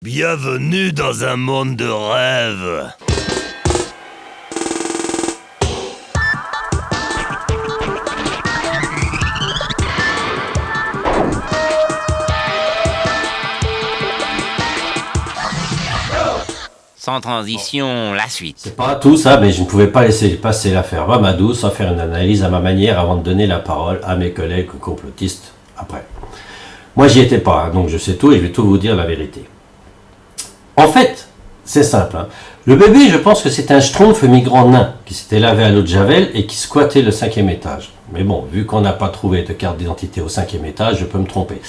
Bienvenue dans un monde de rêve. Sans transition, la suite. C'est pas tout ça, mais je ne pouvais pas laisser passer l'affaire Mamadou sans faire une analyse à ma manière avant de donner la parole à mes collègues complotistes après. Moi, j'y étais pas, hein, donc je sais tout et je vais tout vous dire la vérité. En fait, c'est simple. Hein. Le bébé, je pense que c'est un schtroumpf migrant nain qui s'était lavé à l'eau de Javel et qui squattait le 5e étage. Mais bon, vu qu'on n'a pas trouvé de carte d'identité au 5e étage, je peux me tromper.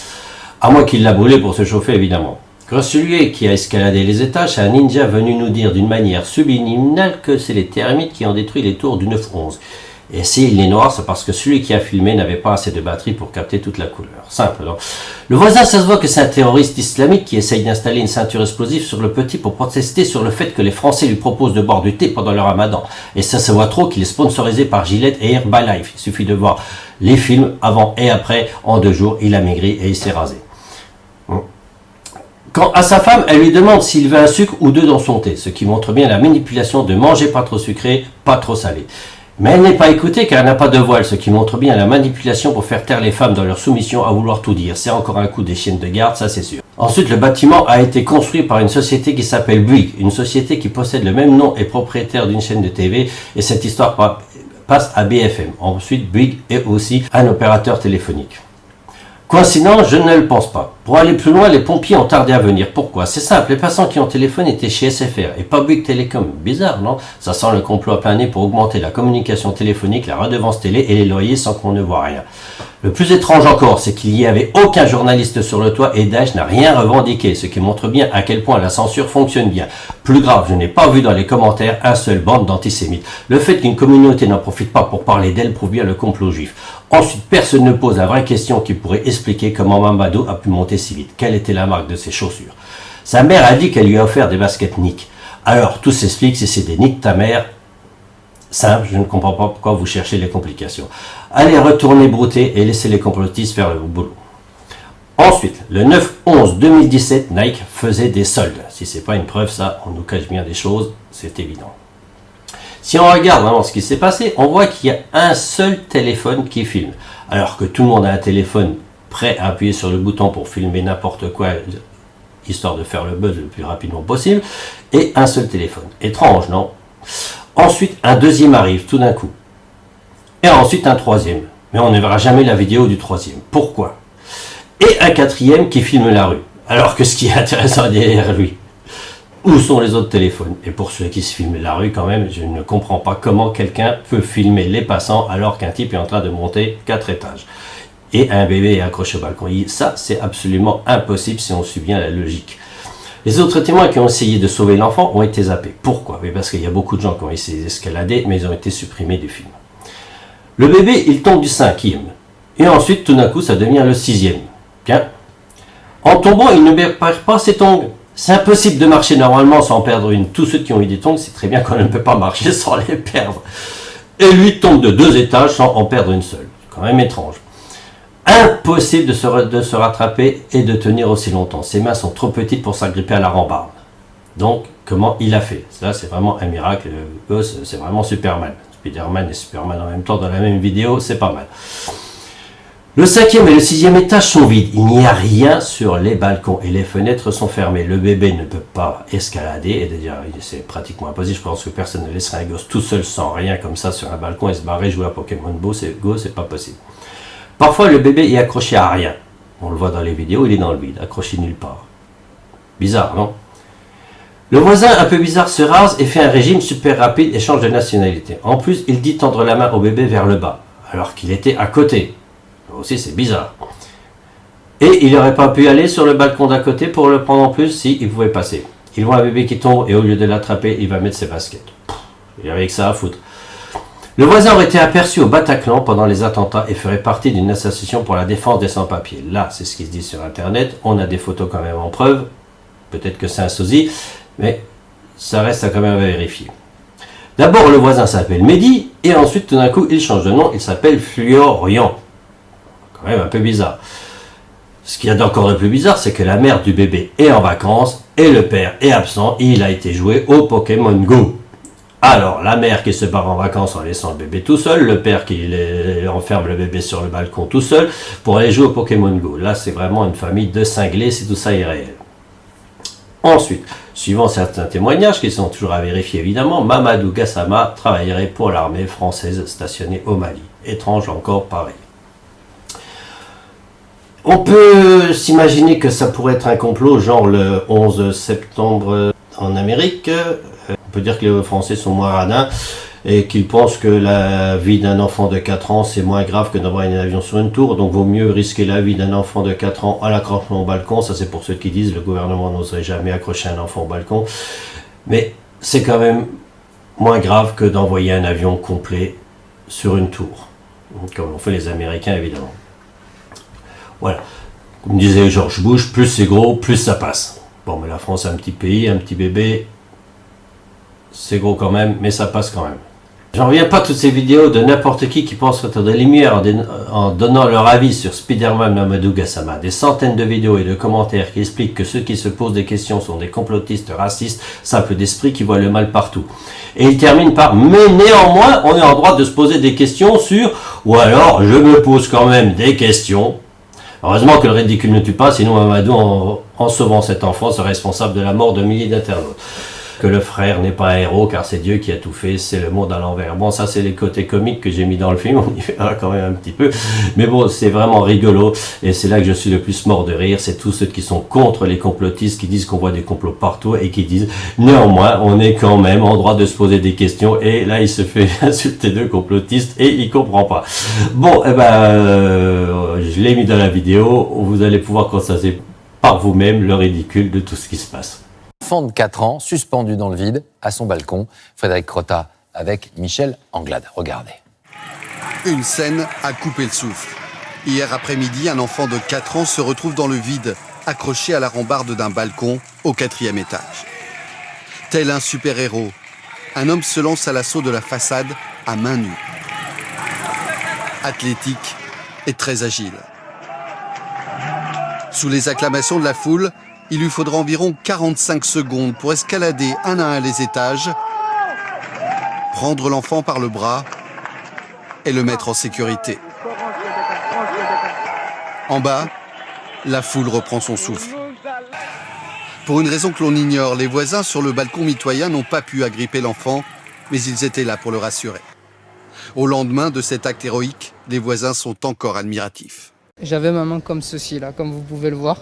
À moins qu'il l'a brûlé pour se chauffer, évidemment. Quand celui qui a escaladé les étages, c'est un ninja venu nous dire d'une manière subliminale que c'est les termites qui ont détruit les tours du 9-11. Et s'il est noir, c'est parce que celui qui a filmé n'avait pas assez de batterie pour capter toute la couleur. Simple, non? Le voisin, ça se voit que c'est un terroriste islamique qui essaye d'installer une ceinture explosive sur le petit pour protester sur le fait que les Français lui proposent de boire du thé pendant le ramadan. Et ça se voit trop qu'il est sponsorisé par Gillette et Herbalife. Il suffit de voir les films avant et après. En 2 jours, il a maigri et il s'est rasé. Quand à sa femme, elle lui demande s'il veut un sucre ou 2 dans son thé, ce qui montre bien la manipulation de manger pas trop sucré, pas trop salé. Mais elle n'est pas écoutée car elle n'a pas de voile, ce qui montre bien la manipulation pour faire taire les femmes dans leur soumission à vouloir tout dire. C'est encore un coup des chiennes de garde, ça c'est sûr. Ensuite, le bâtiment a été construit par une société qui s'appelle Bouygues, une société qui possède le même nom et propriétaire d'une chaîne de TV, et cette histoire passe à BFM. Ensuite, Bouygues est aussi un opérateur téléphonique. Coïncidence, je ne le pense pas. Pour aller plus loin, les pompiers ont tardé à venir. Pourquoi? C'est simple, les passants qui ont téléphoné étaient chez SFR et pas Bouygues Télécom. Bizarre, non? Ça sent le complot à plein nez pour augmenter la communication téléphonique, la redevance télé et les loyers sans qu'on ne voit rien. Le plus étrange encore, c'est qu'il n'y avait aucun journaliste sur le toit et Daesh n'a rien revendiqué, ce qui montre bien à quel point la censure fonctionne bien. Plus grave, je n'ai pas vu dans les commentaires un seul bande d'antisémites. Le fait qu'une communauté n'en profite pas pour parler d'elle prouve bien le complot juif. Ensuite, personne ne pose la vraie question qui pourrait expliquer comment Mamadou a pu monter si vite. Quelle était la marque de ses chaussures? Sa mère a dit qu'elle lui a offert des baskets Nick. Alors, tout s'explique si c'est des Nick ta mère. Simple, je ne comprends pas pourquoi vous cherchez les complications. Allez, retournez brouter et laissez les complotistes faire le boulot. Ensuite, le 9-11-2017, Nike faisait des soldes. Si c'est pas une preuve, ça, on nous cache bien des choses, c'est évident. Si on regarde vraiment ce qui s'est passé, on voit qu'il y a un seul téléphone qui filme. Alors que tout le monde a un téléphone prêt à appuyer sur le bouton pour filmer n'importe quoi, histoire de faire le buzz le plus rapidement possible, et un seul téléphone. Étrange, non? Ensuite, un deuxième arrive tout d'un coup. Et ensuite, un troisième. Mais on ne verra jamais la vidéo du troisième. Pourquoi? Et un quatrième qui filme la rue. Alors que ce qui est intéressant derrière lui, où sont les autres téléphones? Et pour ceux qui se filment la rue quand même, je ne comprends pas comment quelqu'un peut filmer les passants alors qu'un type est en train de monter 4 étages. Et un bébé est accroché au balcon. Ça, c'est absolument impossible si on suit bien la logique. Les autres témoins qui ont essayé de sauver l'enfant ont été zappés. Pourquoi? Mais parce qu'il y a beaucoup de gens qui ont essayé d'escalader, mais ils ont été supprimés du film. Le bébé, il tombe du 5e. Et ensuite, tout d'un coup, ça devient le 6e. Bien. En tombant, il ne perd pas ses tongs. C'est impossible de marcher normalement sans en perdre une. Tous ceux qui ont eu des tongs, c'est très bien qu'on ne peut pas marcher sans les perdre. Et lui tombe de 2 étages sans en perdre une seule. C'est quand même étrange. Impossible de se rattraper et de tenir aussi longtemps. Ses mains sont trop petites pour s'agripper à la rambarde. Donc, comment il a fait? Ça, c'est vraiment un miracle. Le gosse, c'est vraiment Superman. Spider-Man et Superman en même temps dans la même vidéo, c'est pas mal. Le 5e et le 6e étage sont vides. Il n'y a rien sur les balcons et les fenêtres sont fermées. Le bébé ne peut pas escalader. Et déjà, c'est pratiquement impossible. Je pense que personne ne laisserait un gosse tout seul sans rien comme ça sur un balcon et se barrer jouer à Pokémon Go. C'est pas possible. Parfois, le bébé est accroché à rien. On le voit dans les vidéos, il est dans le vide, accroché nulle part. Bizarre, non? Le voisin, un peu bizarre, se rase et fait un régime super rapide et change de nationalité. En plus, il dit tendre la main au bébé vers le bas, alors qu'il était à côté. Aussi, c'est bizarre. Et il n'aurait pas pu aller sur le balcon d'à côté pour le prendre en plus si il pouvait passer. Il voit un bébé qui tombe et au lieu de l'attraper, il va mettre ses baskets. Il avait que ça à foutre. Le voisin aurait été aperçu au Bataclan pendant les attentats et ferait partie d'une association pour la défense des sans-papiers. Là, c'est ce qui se dit sur Internet. On a des photos quand même en preuve. Peut-être que c'est un sosie, mais ça reste à quand même à vérifier. D'abord, le voisin s'appelle Mehdi, et ensuite, tout d'un coup, il change de nom. Il s'appelle Florian. Quand même un peu bizarre. Ce qu'il y a d'encore de plus bizarre, c'est que la mère du bébé est en vacances et le père est absent, il a été joué au Pokémon Go. Alors, la mère qui se barre en vacances en laissant le bébé tout seul, le père qui enferme le bébé sur le balcon tout seul pour aller jouer au Pokémon Go. Là, c'est vraiment une famille de cinglés, si tout ça est réel. Ensuite, suivant certains témoignages qui sont toujours à vérifier évidemment, Mamadou Gassama travaillerait pour l'armée française stationnée au Mali. Étrange encore pareil. On peut s'imaginer que ça pourrait être un complot, genre le 11 septembre en Amérique. On peut dire que les Français sont moins radins et qu'ils pensent que la vie d'un enfant de 4 ans c'est moins grave que d'avoir un avion sur une tour, donc vaut mieux risquer la vie d'un enfant de 4 ans à l'accrochement au balcon. Ça, c'est pour ceux qui disent le gouvernement n'oserait jamais accrocher un enfant au balcon, mais c'est quand même moins grave que d'envoyer un avion complet sur une tour, comme l'ont fait les Américains évidemment. Voilà, comme disait George Bush, plus c'est gros, plus ça passe. Bon, mais la France est un petit pays, un petit bébé, c'est gros quand même, mais ça passe quand même. J'en reviens pas à toutes ces vidéos de n'importe qui pense être des lumières en donnant leur avis sur Spider-Man Mamadou Gassama. Des centaines de vidéos et de commentaires qui expliquent que ceux qui se posent des questions sont des complotistes racistes, simples d'esprit qui voient le mal partout. Et il termine par « Mais néanmoins, on est en droit de se poser des questions sur... » Ou alors, je me pose quand même des questions. Heureusement que le ridicule ne tue pas, sinon Mamadou, en sauvant cet enfant, serait responsable de la mort de milliers d'internautes. Que le frère n'est pas un héros car c'est Dieu qui a tout fait, c'est le monde à l'envers. Bon, ça c'est les côtés comiques que j'ai mis dans le film, on y verra quand même un petit peu. Mais bon, c'est vraiment rigolo et c'est là que je suis le plus mort de rire. C'est tous ceux qui sont contre les complotistes, qui disent qu'on voit des complots partout et qui disent néanmoins on est quand même en droit de se poser des questions. Et là il se fait insulter de complotistes et il comprend pas. Bon, je l'ai mis dans la vidéo, vous allez pouvoir constater par vous-même le ridicule de tout ce qui se passe. Enfant de 4 ans, suspendu dans le vide, à son balcon. Frédéric Crotta avec Michel Anglade. Regardez. Une scène à couper le souffle. Hier après-midi, un enfant de 4 ans se retrouve dans le vide, accroché à la rambarde d'un balcon au 4e étage. Tel un super-héros, un homme se lance à l'assaut de la façade à main nue. Athlétique et très agile. Sous les acclamations de la foule, il lui faudra environ 45 secondes pour escalader un à un les étages, prendre l'enfant par le bras et le mettre en sécurité. En bas, la foule reprend son souffle. Pour une raison que l'on ignore, les voisins sur le balcon mitoyen n'ont pas pu agripper l'enfant, mais ils étaient là pour le rassurer. Au lendemain de cet acte héroïque, les voisins sont encore admiratifs. J'avais ma main comme ceci, là, comme vous pouvez le voir.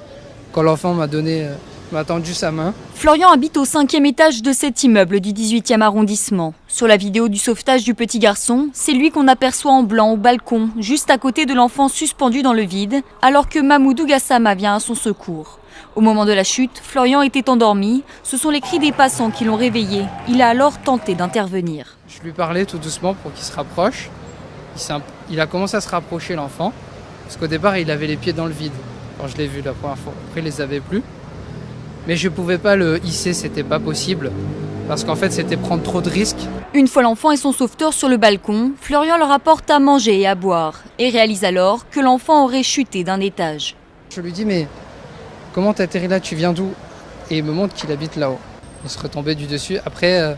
Quand l'enfant m'a tendu sa main. Florian habite au 5e étage de cet immeuble du 18e arrondissement. Sur la vidéo du sauvetage du petit garçon, c'est lui qu'on aperçoit en blanc au balcon, juste à côté de l'enfant suspendu dans le vide, alors que Mamadou Gassama vient à son secours. Au moment de la chute, Florian était endormi. Ce sont les cris des passants qui l'ont réveillé. Il a alors tenté d'intervenir. Je lui parlais tout doucement pour qu'il se rapproche. Il a commencé à se rapprocher, l'enfant, parce qu'au départ, il avait les pieds dans le vide. Quand je l'ai vu la première fois, après il les avait plus. Mais je pouvais pas le hisser, c'était pas possible. Parce qu'en fait, c'était prendre trop de risques. Une fois l'enfant et son sauveteur sur le balcon, Florian leur apporte à manger et à boire. Et réalise alors que l'enfant aurait chuté d'un étage. Je lui dis, mais comment t'atterris là, tu viens d'où? Et il me montre qu'il habite là-haut. Il serait tombé du dessus. Après,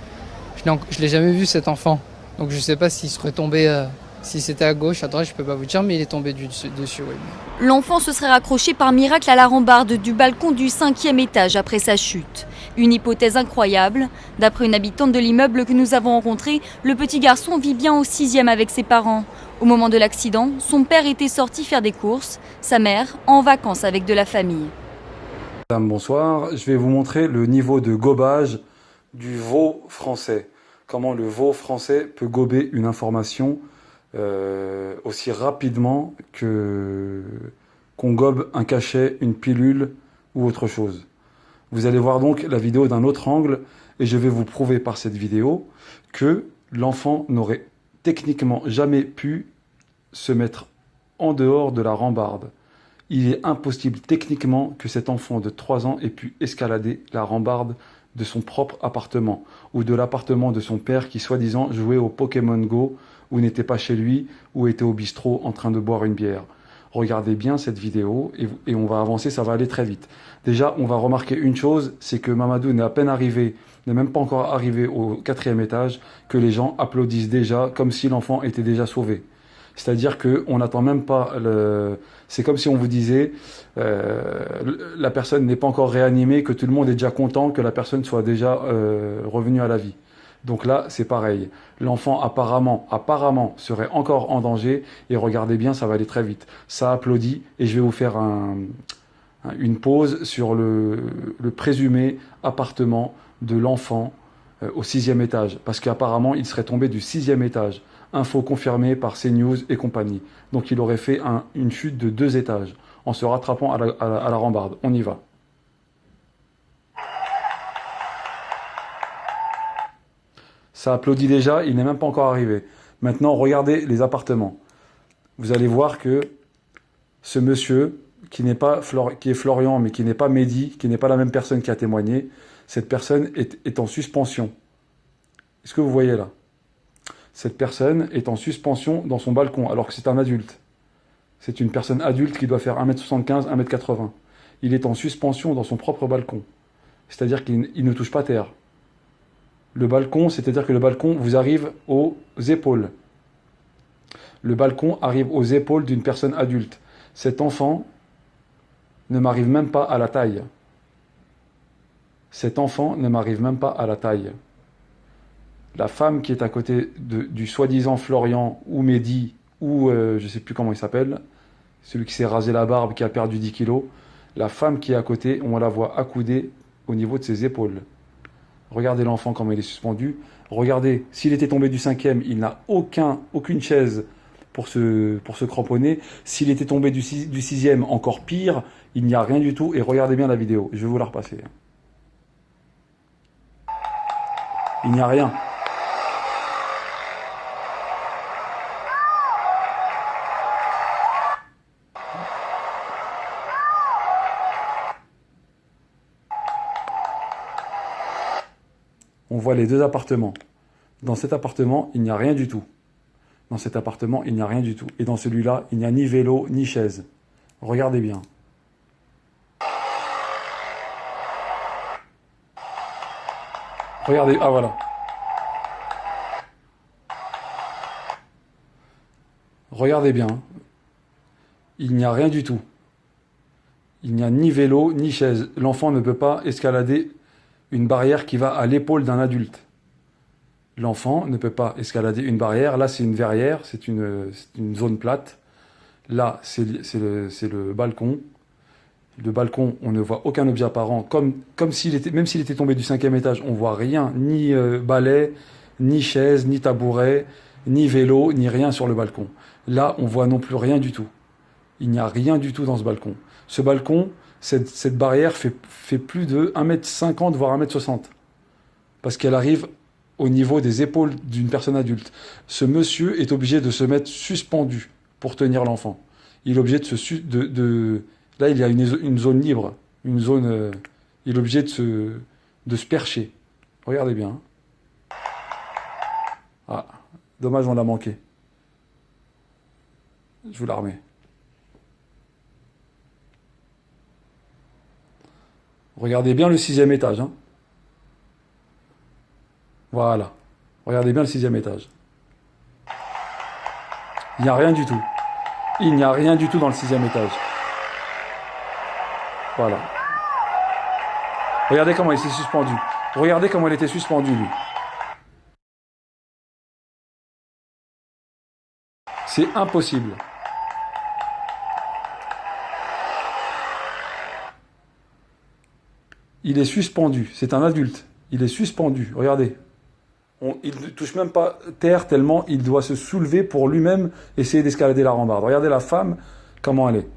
je l'ai jamais vu cet enfant. Donc je sais pas s'il serait tombé... Si c'était à gauche, à droite, je peux pas vous dire, mais il est tombé dessus, oui. L'enfant se serait raccroché par miracle à la rambarde du balcon du 5e étage après sa chute. Une hypothèse incroyable. D'après une habitante de l'immeuble que nous avons rencontré, le petit garçon vit bien au 6e avec ses parents. Au moment de l'accident, son père était sorti faire des courses, sa mère en vacances avec de la famille. Madame, bonsoir. Je vais vous montrer le niveau de gobage du veau français. Comment le veau français peut gober une information aussi rapidement qu'on gobe un cachet, une pilule ou autre chose. Vous allez voir donc la vidéo d'un autre angle et je vais vous prouver par cette vidéo que l'enfant n'aurait techniquement jamais pu se mettre en dehors de la rambarde. Il est impossible techniquement que cet enfant de 3 ans ait pu escalader la rambarde de son propre appartement ou de l'appartement de son père qui soi-disant jouait au Pokémon Go ou n'était pas chez lui ou était au bistrot en train de boire une bière. Regardez bien cette vidéo et on va avancer, ça va aller très vite. Déjà, on va remarquer une chose, c'est que Mamadou n'est à peine arrivé, n'est même pas encore arrivé au 4e étage, que les gens applaudissent déjà comme si l'enfant était déjà sauvé. C'est-à-dire qu'on n'attend même pas le... C'est comme si on vous disait la personne n'est pas encore réanimée, que tout le monde est déjà content, que la personne soit déjà revenue à la vie. Donc là, c'est pareil. L'enfant apparemment serait encore en danger. Et regardez bien, ça va aller très vite. Ça applaudit et je vais vous faire une pause sur le présumé appartement de l'enfant au 6e étage. Parce qu'apparemment, il serait tombé du 6e étage. Info confirmée par CNews et compagnie. Donc il aurait fait une chute de 2 étages en se rattrapant à la rambarde. On y va. Ça applaudit déjà, il n'est même pas encore arrivé. Maintenant, regardez les appartements. Vous allez voir que ce monsieur, qui est Florian, mais qui n'est pas Mehdi, qui n'est pas la même personne qui a témoigné, cette personne est en suspension. Est-ce que vous voyez là? Cette personne est en suspension dans son balcon, alors que c'est un adulte. C'est une personne adulte qui doit faire 1m75, 1m80. Il est en suspension dans son propre balcon. C'est-à-dire qu'il ne touche pas terre. Le balcon, c'est-à-dire que le balcon vous arrive aux épaules. Le balcon arrive aux épaules d'une personne adulte. Cet enfant ne m'arrive même pas à la taille. Cet enfant ne m'arrive même pas à la taille. La femme qui est à côté du soi-disant Florian ou Mehdi, ou je ne sais plus comment il s'appelle, celui qui s'est rasé la barbe, qui a perdu 10 kilos, la femme qui est à côté, on la voit accoudée au niveau de ses épaules. Regardez l'enfant comment il est suspendu. Regardez, s'il était tombé du 5e, il n'a aucune chaise pour se cramponner. S'il était tombé du 6e, encore pire, il n'y a rien du tout. Et regardez bien la vidéo, je vais vous la repasser. Il n'y a rien. On voit les 2 appartements. Dans cet appartement, il n'y a rien du tout. Dans cet appartement, il n'y a rien du tout. Et dans celui-là, il n'y a ni vélo, ni chaise. Regardez bien. Regardez, ah voilà. Regardez bien. Il n'y a rien du tout. Il n'y a ni vélo, ni chaise. L'enfant ne peut pas escalader une barrière qui va à l'épaule d'un adulte. L'enfant ne peut pas escalader une barrière. Là, c'est une verrière, c'est une zone plate. Là, c'est le balcon. Le balcon, on ne voit aucun objet apparent. Même s'il était tombé du 5e étage, on ne voit rien. Ni balai, ni chaise, ni tabouret, ni vélo, ni rien sur le balcon. Là, on voit non plus rien du tout. Il n'y a rien du tout dans ce balcon. Ce balcon, cette barrière fait plus de 1m50, voire 1m60. Parce qu'elle arrive au niveau des épaules d'une personne adulte. Ce monsieur est obligé de se mettre suspendu pour tenir l'enfant. Il est obligé là, il y a une zone libre. Il est obligé de se percher. Regardez bien. Ah, dommage, on l'a manqué. Je vous la remets. Regardez bien le 6e étage. Hein. Voilà. Regardez bien le 6e étage. Il n'y a rien du tout. Il n'y a rien du tout dans le 6e étage. Voilà. Regardez comment il s'est suspendu. Regardez comment il était suspendu, lui. C'est impossible. Il est suspendu. C'est un adulte. Il est suspendu. Regardez. Il ne touche même pas terre tellement il doit se soulever pour lui-même essayer d'escalader la rambarde. Regardez la femme, comment elle est.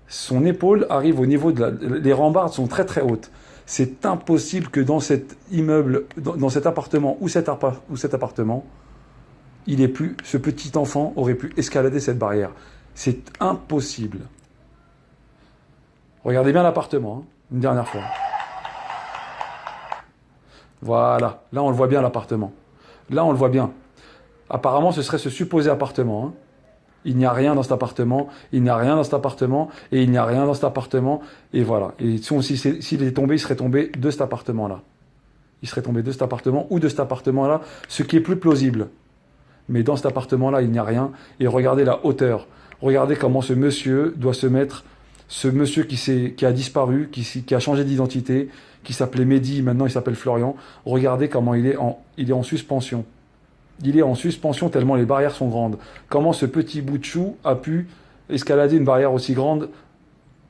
Son épaule arrive au niveau les rambardes sont très très hautes. C'est impossible que dans cet immeuble, dans cet appartement ou cet appartement, ce petit enfant aurait pu escalader cette barrière. C'est impossible. Regardez bien l'appartement, hein, une dernière fois. Voilà, là on le voit bien l'appartement. Là on le voit bien. Apparemment ce serait ce supposé appartement. Hein. Il n'y a rien dans cet appartement, il n'y a rien dans cet appartement, et il n'y a rien dans cet appartement, et voilà. Et s'il est tombé, il serait tombé de cet appartement-là. Il serait tombé de cet appartement ou de cet appartement-là, ce qui est plus plausible. Mais dans cet appartement-là, il n'y a rien. Et regardez la hauteur. Regardez comment ce monsieur doit se mettre. Ce monsieur qui a disparu, qui a changé d'identité, qui s'appelait Mehdi, maintenant il s'appelle Florian. Regardez comment il est en suspension. Il est en suspension tellement les barrières sont grandes. Comment ce petit bout de chou a pu escalader une barrière aussi grande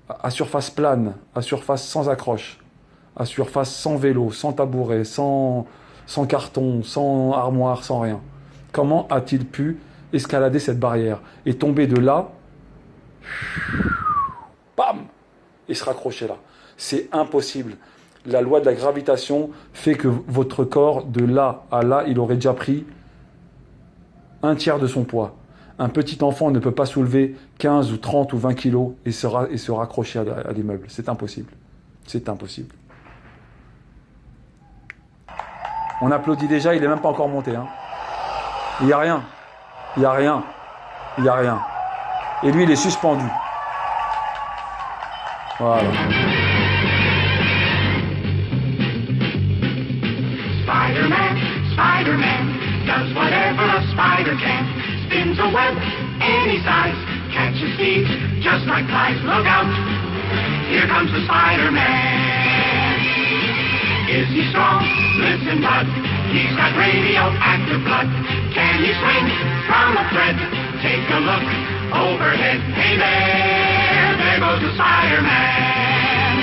à surface plane, à surface sans accroche, à surface sans vélo, sans tabouret, sans carton, sans armoire, sans rien. Comment a-t-il pu escalader cette barrière et tomber de là, bam, et se raccrocher là? C'est impossible. La loi de la gravitation fait que votre corps, de là à là, il aurait déjà pris un tiers de son poids. Un petit enfant ne peut pas soulever 15 ou 30 ou 20 kilos et se raccrocher à l'immeuble. C'est impossible. C'est impossible. On applaudit déjà, il n'est même pas encore monté. Hein. Il n'y a rien. Il n'y a rien. Il n'y a rien. Et lui, il est suspendu. Voilà. Spider-Man, Spider-Man, does whatever a spider can. Spins a web any size, catches thieves just like flies. Look out, here comes the Spider-Man. Is he strong? Lives in blood. He's got radioactive blood. Can he swing from a thread? Take a look overhead. Hey there goes the Spider-Man.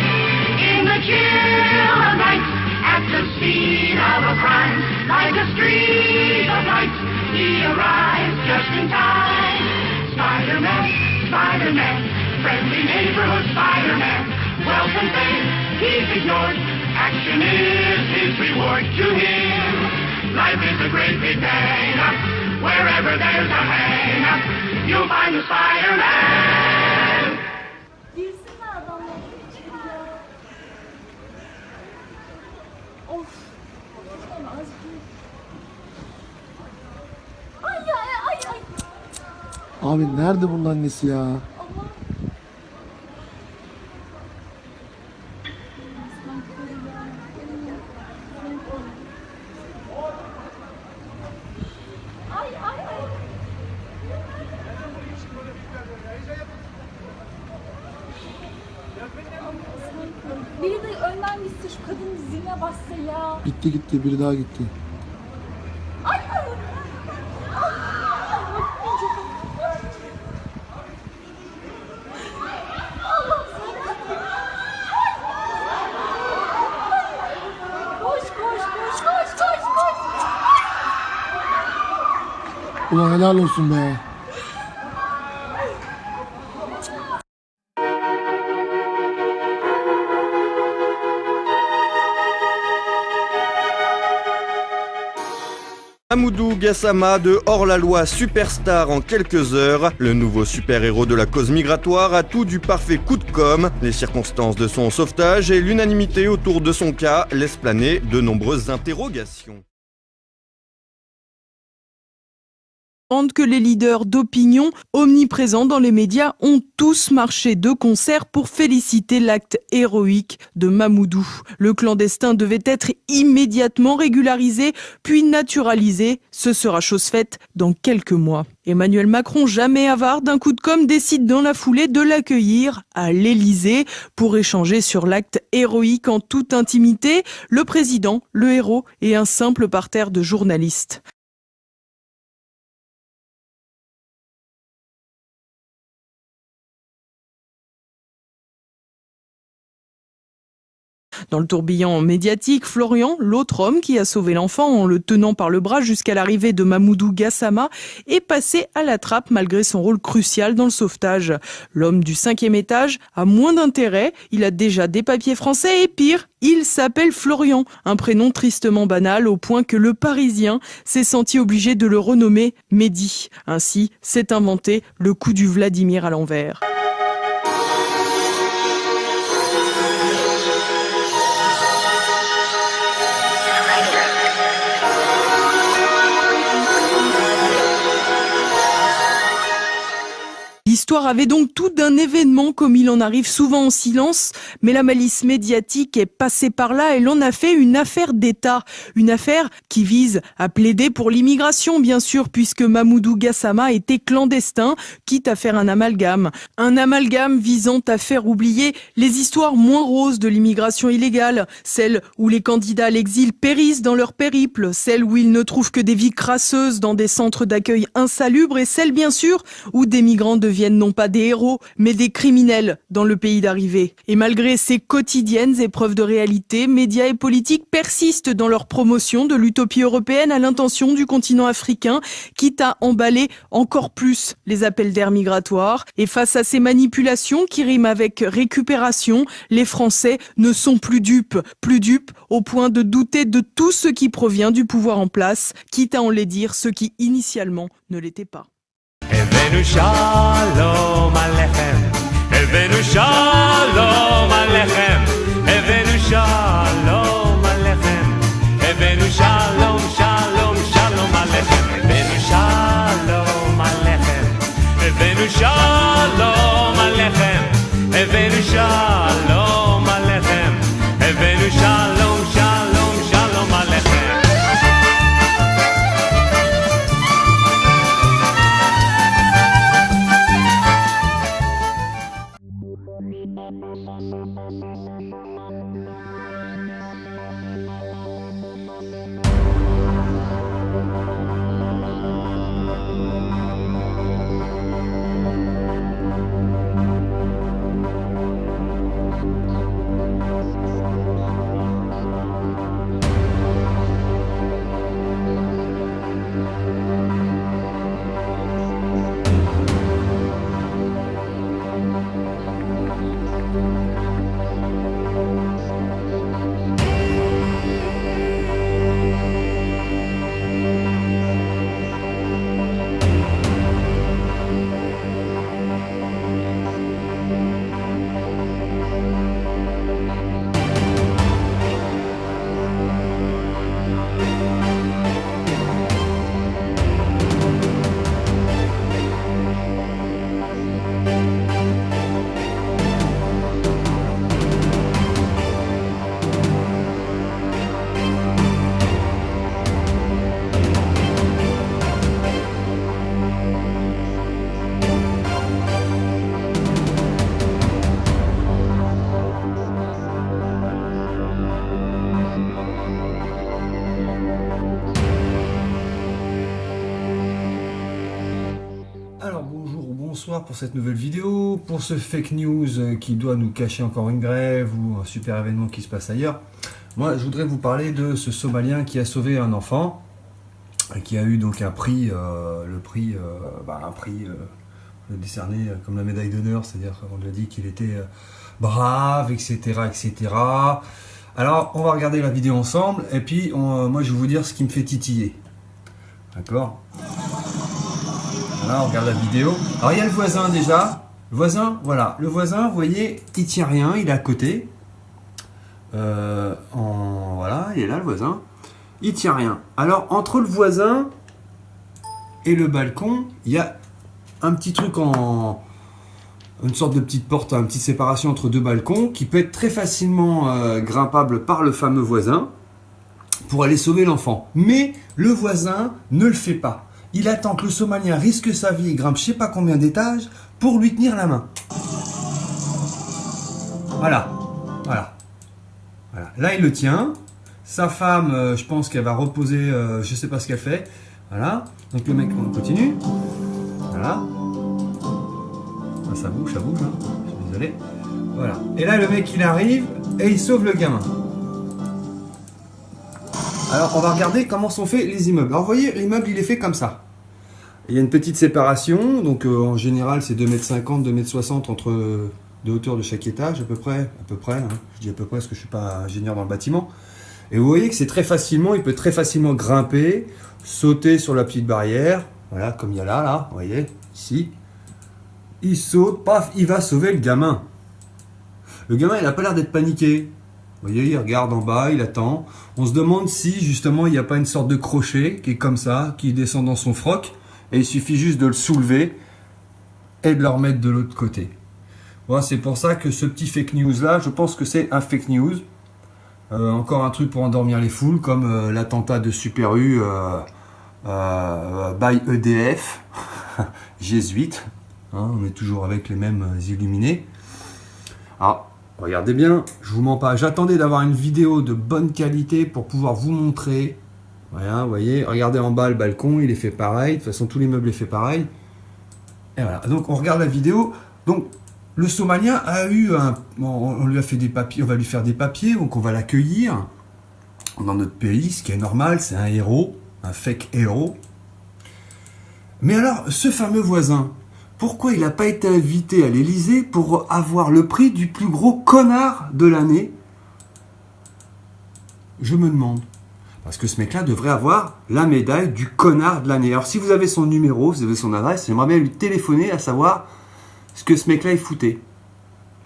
In the chill of night, at the scene of a crime, like a streak of light, he arrives just in time. Spider-Man, Spider-Man, friendly neighborhood Spider-Man. Wealth and fame, he's ignored. Action is his reward to him. Life is a great big hang-up. Wherever there's a hang-up, you'll find the Spider-Man. Abi nerede bunun annesi ya? Biri de önden gitse şu kadın zile bassa ya. Gitti biri daha gitti. Ay ay. Ulan helal olsun be. Mamoudou Gassama de hors-la-loi superstar en quelques heures. Le nouveau super-héros de la cause migratoire a tout du parfait coup de com'. Les circonstances de son sauvetage et l'unanimité autour de son cas laissent planer de nombreuses interrogations. Que les leaders d'opinion omniprésents dans les médias ont tous marché de concert pour féliciter l'acte héroïque de Mamoudou. Le clandestin devait être immédiatement régularisé puis naturalisé. Ce sera chose faite dans quelques mois. Emmanuel Macron, jamais avare d'un coup de com', décide dans la foulée de l'accueillir à l'Élysée pour échanger sur l'acte héroïque en toute intimité. Le président, le héros et un simple parterre de journalistes. Dans le tourbillon médiatique, Florian, l'autre homme qui a sauvé l'enfant en le tenant par le bras jusqu'à l'arrivée de Mamoudou Gassama, est passé à la trappe malgré son rôle crucial dans le sauvetage. L'homme du 5e étage a moins d'intérêt, il a déjà des papiers français et pire, il s'appelle Florian, un prénom tristement banal au point que le Parisien s'est senti obligé de le renommer Mehdi. Ainsi s'est inventé le coup du Vladimir à l'envers. L'histoire avait donc tout d'un événement comme il en arrive souvent en silence, mais la malice médiatique est passée par là et l'on a fait une affaire d'État. Une affaire qui vise à plaider pour l'immigration, bien sûr, puisque Mamoudou Gassama était clandestin, quitte à faire un amalgame. Un amalgame visant à faire oublier les histoires moins roses de l'immigration illégale, celles où les candidats à l'exil périssent dans leur périple, celles où ils ne trouvent que des vies crasseuses dans des centres d'accueil insalubres et celles, bien sûr, où des migrants deviennent non pas des héros, mais des criminels dans le pays d'arrivée. Et malgré ces quotidiennes épreuves de réalité, médias et politiques persistent dans leur promotion de l'utopie européenne à l'intention du continent africain, quitte à emballer encore plus les appels d'air migratoires. Et face à ces manipulations qui riment avec récupération, les Français ne sont plus dupes au point de douter de tout ce qui provient du pouvoir en place, quitte à enlaidir ceux qui initialement ne l'étaient pas. הבאנו שלום עליכם, הבאנו שלום עליכם, הבאנו שלום עליכם, הבאנו שלום שלום שלום עליכם, הבאנו שלום עליכם, הבאנו שלום עליכם, הבאנו שלום עליכם, הבאנו שלום שלום שלום עליכם. Alors bonjour ou bonsoir pour cette nouvelle vidéo, pour ce fake news qui doit nous cacher encore une grève ou un super événement qui se passe ailleurs. Moi je voudrais vous parler de ce Somalien qui a sauvé un enfant, qui a eu donc un prix, décerné comme la médaille d'honneur, c'est-à-dire qu'on lui a dit qu'il était brave, etc., etc. Alors on va regarder la vidéo ensemble et puis moi je vais vous dire ce qui me fait titiller. D'accord ? Voilà, on regarde la vidéo. Alors il y a le voisin déjà. Le voisin, voilà. Le voisin, vous voyez, il tient rien, il est à côté. Voilà, il est là le voisin. Il tient rien. Alors entre le voisin et le balcon, il y a un petit truc une sorte de petite porte, une petite séparation entre deux balcons qui peut être très facilement grimpable par le fameux voisin pour aller sauver l'enfant. Mais le voisin ne le fait pas. Il attend que le Somalien risque sa vie et grimpe je sais pas combien d'étages pour lui tenir la main. Voilà. Voilà. Voilà. Là, il le tient. Sa femme, je pense qu'elle va reposer, je sais pas ce qu'elle fait. Voilà. Donc le mec, on continue. Voilà. Ah, ça bouge, hein. Je suis désolé. Voilà. Et là, le mec, il arrive et il sauve le gamin. Alors, on va regarder comment sont faits les immeubles. Alors, vous voyez, l'immeuble, il est fait comme ça. Il y a une petite séparation. Donc, en général, c'est 2,50 m, 2,60 m entre de hauteur de chaque étage, à peu près. Hein. Je dis à peu près parce que je ne suis pas ingénieur dans le bâtiment. Et vous voyez que c'est très facilement, il peut très facilement grimper, sauter sur la petite barrière. Voilà, comme il y a là, vous voyez, ici. Il saute, paf, il va sauver le gamin. Le gamin, il n'a pas l'air d'être paniqué. Vous voyez, il regarde en bas, il attend. On se demande si, justement, il n'y a pas une sorte de crochet qui est comme ça, qui descend dans son froc. Et il suffit juste de le soulever. et de le remettre de l'autre côté. Voilà, c'est pour ça que ce petit fake news là, je pense que c'est un fake news. Encore un truc pour endormir les foules, comme l'attentat de Super U by EDF, jésuite. Hein, on est toujours avec les mêmes illuminés. Alors, regardez bien, je vous mens pas. J'attendais d'avoir une vidéo de bonne qualité pour pouvoir vous montrer. Voilà, vous voyez, regardez en bas le balcon, il est fait pareil. De toute façon, tous les meubles est fait pareil. Et voilà, donc on regarde la vidéo. Donc, le Somalien a eu on lui a fait des papiers, on va lui faire des papiers, donc on va l'accueillir dans notre pays, ce qui est normal, c'est un héros, un fake héros. Mais alors, ce fameux voisin, pourquoi il n'a pas été invité à l'Élysée pour avoir le prix du plus gros connard de l'année? Je me demande. Parce que ce mec-là devrait avoir la médaille du connard de l'année. Alors si vous avez son numéro, vous avez son adresse, j'aimerais bien lui téléphoner à savoir ce que ce mec-là il foutait.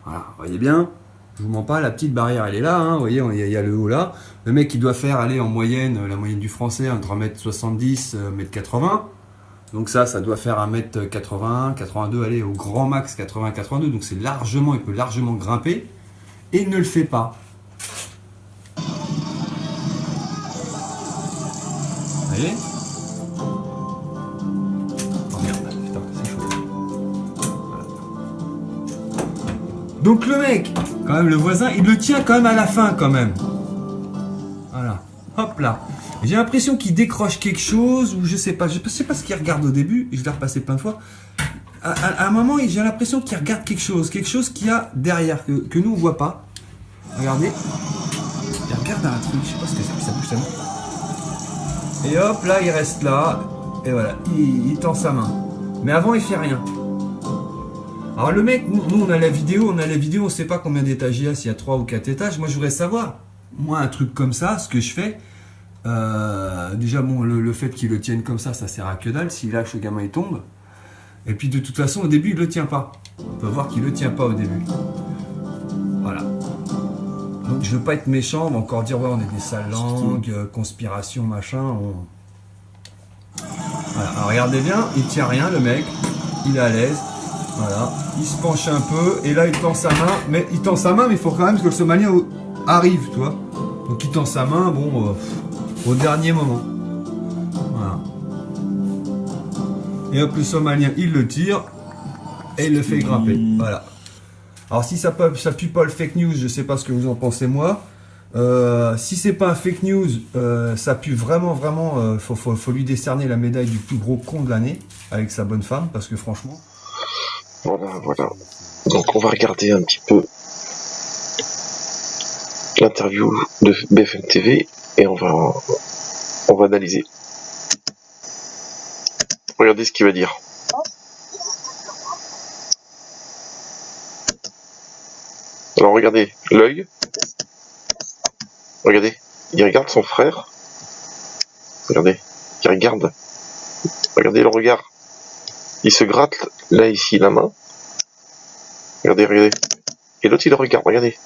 Voilà, vous voyez bien, je vous mens pas, la petite barrière elle est là, hein, vous voyez, il y a le haut là. Le mec il doit faire aller en moyenne, la moyenne du français entre 1m70, 1m80. Donc ça doit faire 1m80, 82, allez, au grand max 80, 82. Donc c'est largement, il peut largement grimper. Et il ne le fait pas. Vous voyez? Oh merde, putain, c'est chaud. Voilà. Donc le mec, quand même, le voisin, il le tient quand même à la fin, quand même. Voilà, hop là. J'ai l'impression qu'il décroche quelque chose, ou je sais pas ce qu'il regarde au début, je l'ai repassé plein de fois. À un moment, j'ai l'impression qu'il regarde quelque chose qu'il y a derrière, que nous on voit pas. Regardez. Il regarde un truc, je sais pas ce que c'est, ça bouge tellement. Et hop, là, il reste là, et voilà, il tend sa main. Mais avant, il fait rien. Alors le mec, nous on a la vidéo, on sait pas combien d'étages il y a, s'il y a 3 ou 4 étages. Moi, je voudrais savoir, moi, un truc comme ça, ce que je fais, déjà, bon, le fait qu'il le tienne comme ça sert à que dalle. S'il lâche, le gamin, il tombe. Et puis, de toute façon, au début, il le tient pas. On peut voir qu'il le tient pas au début. Voilà. Donc, je veux pas être méchant, on va encore dire, ouais, on est des sales langues, conspiration, machin. Voilà. Alors, regardez bien, il tient rien, le mec. Il est à l'aise. Voilà. Il se penche un peu, et là, il tend sa main. Mais il tend sa main, mais il faut quand même que le Somalien arrive, tu vois. Donc, il tend sa main, bon... au dernier moment. Voilà. Et hop, le Somalien, il le tire et il le fait grimper. Voilà. Alors si ça pue pas le fake news, je sais pas ce que vous en pensez moi. Si c'est pas un fake news, ça pue vraiment. Faut lui décerner la médaille du plus gros con de l'année avec sa bonne femme, parce que franchement. Voilà. Donc on va regarder un petit peu l'interview de BFM TV. Et on va analyser. Regardez ce qu'il va dire. Alors regardez l'œil. Regardez, il regarde son frère. Regardez, il regarde. Regardez le regard. Il se gratte là ici la main. Regardez. Et l'autre il le regarde. Regardez,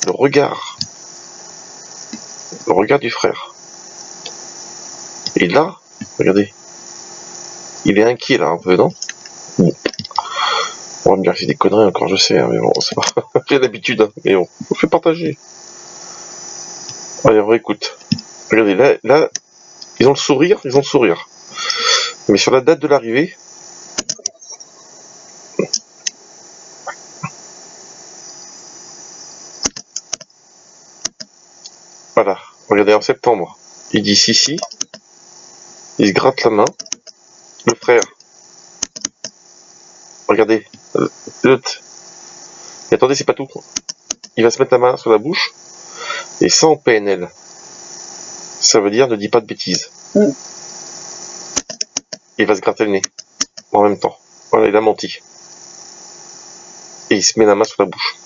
le regard. Le regard du frère. Et là, regardez. Il est inquiet là un peu, non? Bon. On va me dire que c'est des conneries encore, je sais, hein, mais bon, c'est pas... J'ai l'habitude, hein, mais bon, on fait partager. Allez, on écoute. Regardez, là, ils ont le sourire. Mais sur la date de l'arrivée... Voilà, regardez, en septembre, il dit si, il se gratte la main, le frère, regardez, l'autre, et attendez, c'est pas tout, il va se mettre la main sur la bouche, et sans PNL, ça veut dire ne dis pas de bêtises, il va se gratter le nez, en même temps, voilà, il a menti, et il se met la main sur la bouche.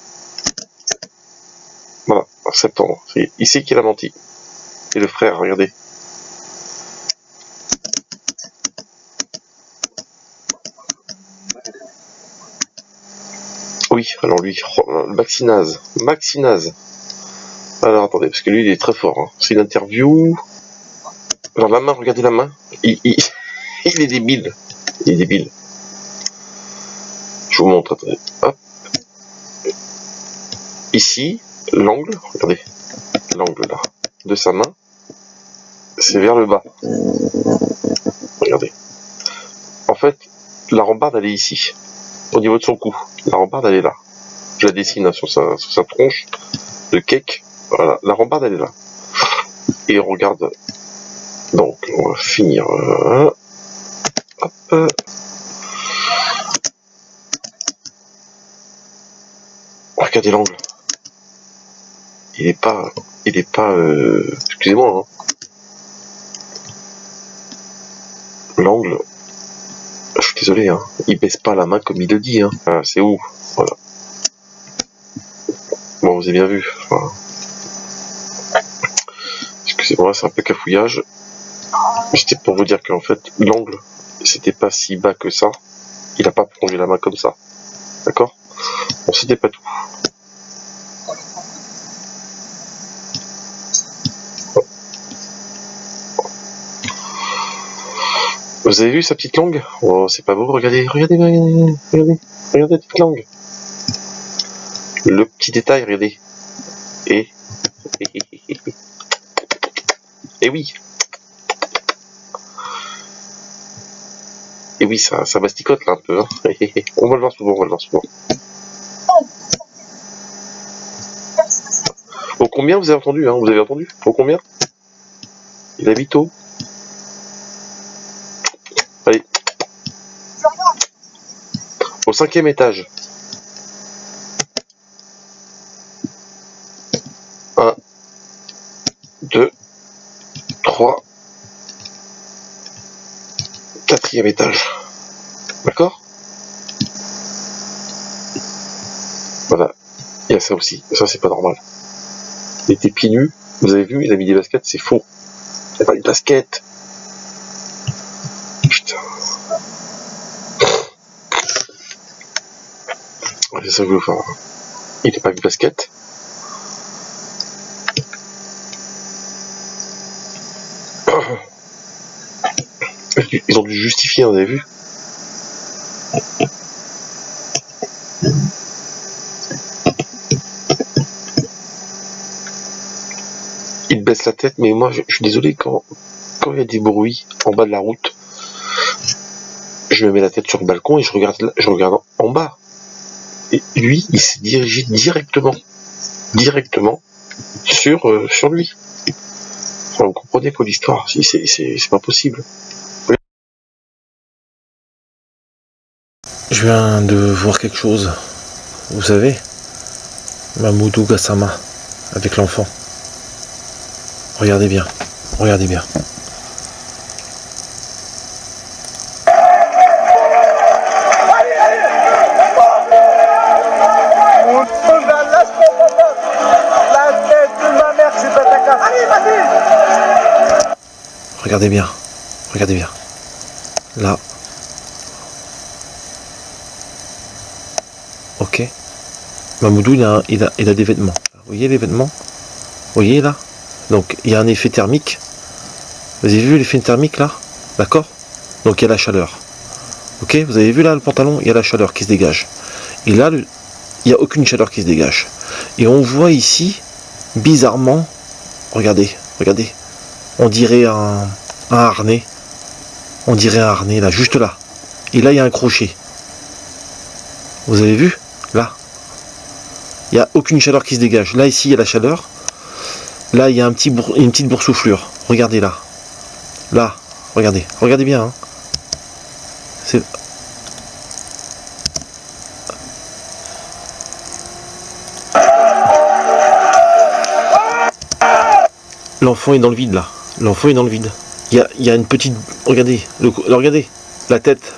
Voilà, en septembre. C'est ici qu'il a menti. Et le frère, regardez. Oui, alors lui, Maxinaz. Alors attendez, parce que lui il est très fort. Hein. C'est une interview. Alors la main, regardez la main. Il est débile. Je vous montre, attendez. Hop. Ici, l'angle, regardez, l'angle là, de sa main, c'est vers le bas. Regardez. En fait, la rambarde, elle est ici, au niveau de son cou. La rambarde, elle est là. Je la dessine hein, sur sa tronche de cake. Voilà, la rambarde, elle est là. Et regarde. Donc, on va finir. Hop. Regardez l'angle. Il est pas, excusez-moi, hein. L'angle, je suis désolé, hein. Il baisse pas la main comme il le dit, hein. Ah, c'est où, voilà. Bon, vous avez bien vu. Enfin, excusez-moi, c'est un peu cafouillage. C'était pour vous dire qu'en fait, l'angle, c'était pas si bas que ça. Il a pas plongé la main comme ça. D'accord? Bon, c'était pas tout. Vous avez vu sa petite langue? Oh, c'est pas beau, regardez la petite langue. Le petit détail, regardez. Et oui. Et oui, ça masticote là un peu. Hein. On va le voir souvent, Au combien vous avez entendu, hein? Vous avez entendu? Au combien? Il habite au... Allez. Au 5e étage. 1, 2, 3, 4e étage. D'accord? Voilà. Il y a ça aussi. Ça, c'est pas normal. Il était pieds nus. Vous avez vu, il a mis des baskets. C'est faux. Il n'y a pas de baskets. Putain. C'est ça que je veux faire. Il n'est pas mis de basket. Ils ont dû justifier, vous avez vu? Il baisse la tête, mais moi je suis désolé, quand il y a des bruits en bas de la route, je me mets la tête sur le balcon et je regarde en bas. Et lui, il s'est dirigé directement sur lui. Enfin, vous comprenez pour l'histoire, si c'est pas possible. Je viens de voir quelque chose. Vous savez, Mamoudou Gassama avec l'enfant. Regardez bien, regardez bien. Regardez bien, regardez bien. Là. Ok. Mamoudou, il a des vêtements. Vous voyez les vêtements? Vous voyez là? Donc il y a un effet thermique. Vous avez vu l'effet thermique là? D'accord? Donc il y a la chaleur. Ok? Vous avez vu là le pantalon? Il y a la chaleur qui se dégage. Et là, il n'y a aucune chaleur qui se dégage. Et on voit ici, bizarrement, regardez, regardez. On dirait un harnais. On dirait un harnais là, juste là. Et là, il y a un crochet. Vous avez vu? Là. Il n'y a aucune chaleur qui se dégage. Là, ici, il y a la chaleur. Là, il y a une petite boursouflure. Regardez là. Là, regardez. Regardez bien. Hein. C'est... L'enfant est dans le vide là. L'enfant est dans le vide. Il y a une petite... Regardez. Regardez. La tête.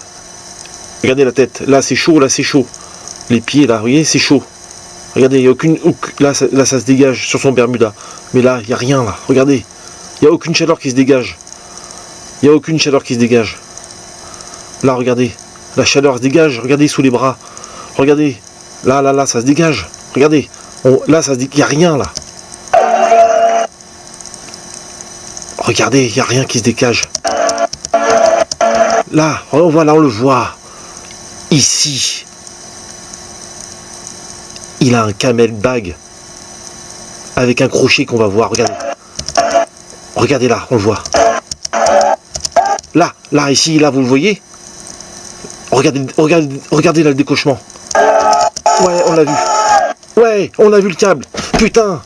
Regardez la tête. Là, c'est chaud. Là, c'est chaud. Les pieds là. Vous voyez, c'est chaud. Regardez, il n'y a aucune... Là, ça se dégage sur son Bermuda. Mais là, il n'y a rien là. Regardez. Il n'y a aucune chaleur qui se dégage. Il n'y a aucune chaleur qui se dégage. Là, regardez. La chaleur se dégage. Regardez sous les bras. Regardez. Là, ça se dégage. Regardez. Là, ça se dégage. Il n'y a rien là. Regardez, il n'y a rien qui se dégage. Là, voilà, on le voit. Ici. Il a un camel bag avec un crochet qu'on va voir. Regardez. Regardez là, on le voit. Là, là, ici, là, vous le voyez? Regardez, regardez, regardez là le décochement. Ouais, on l'a vu. Ouais, on a vu le câble. Putain.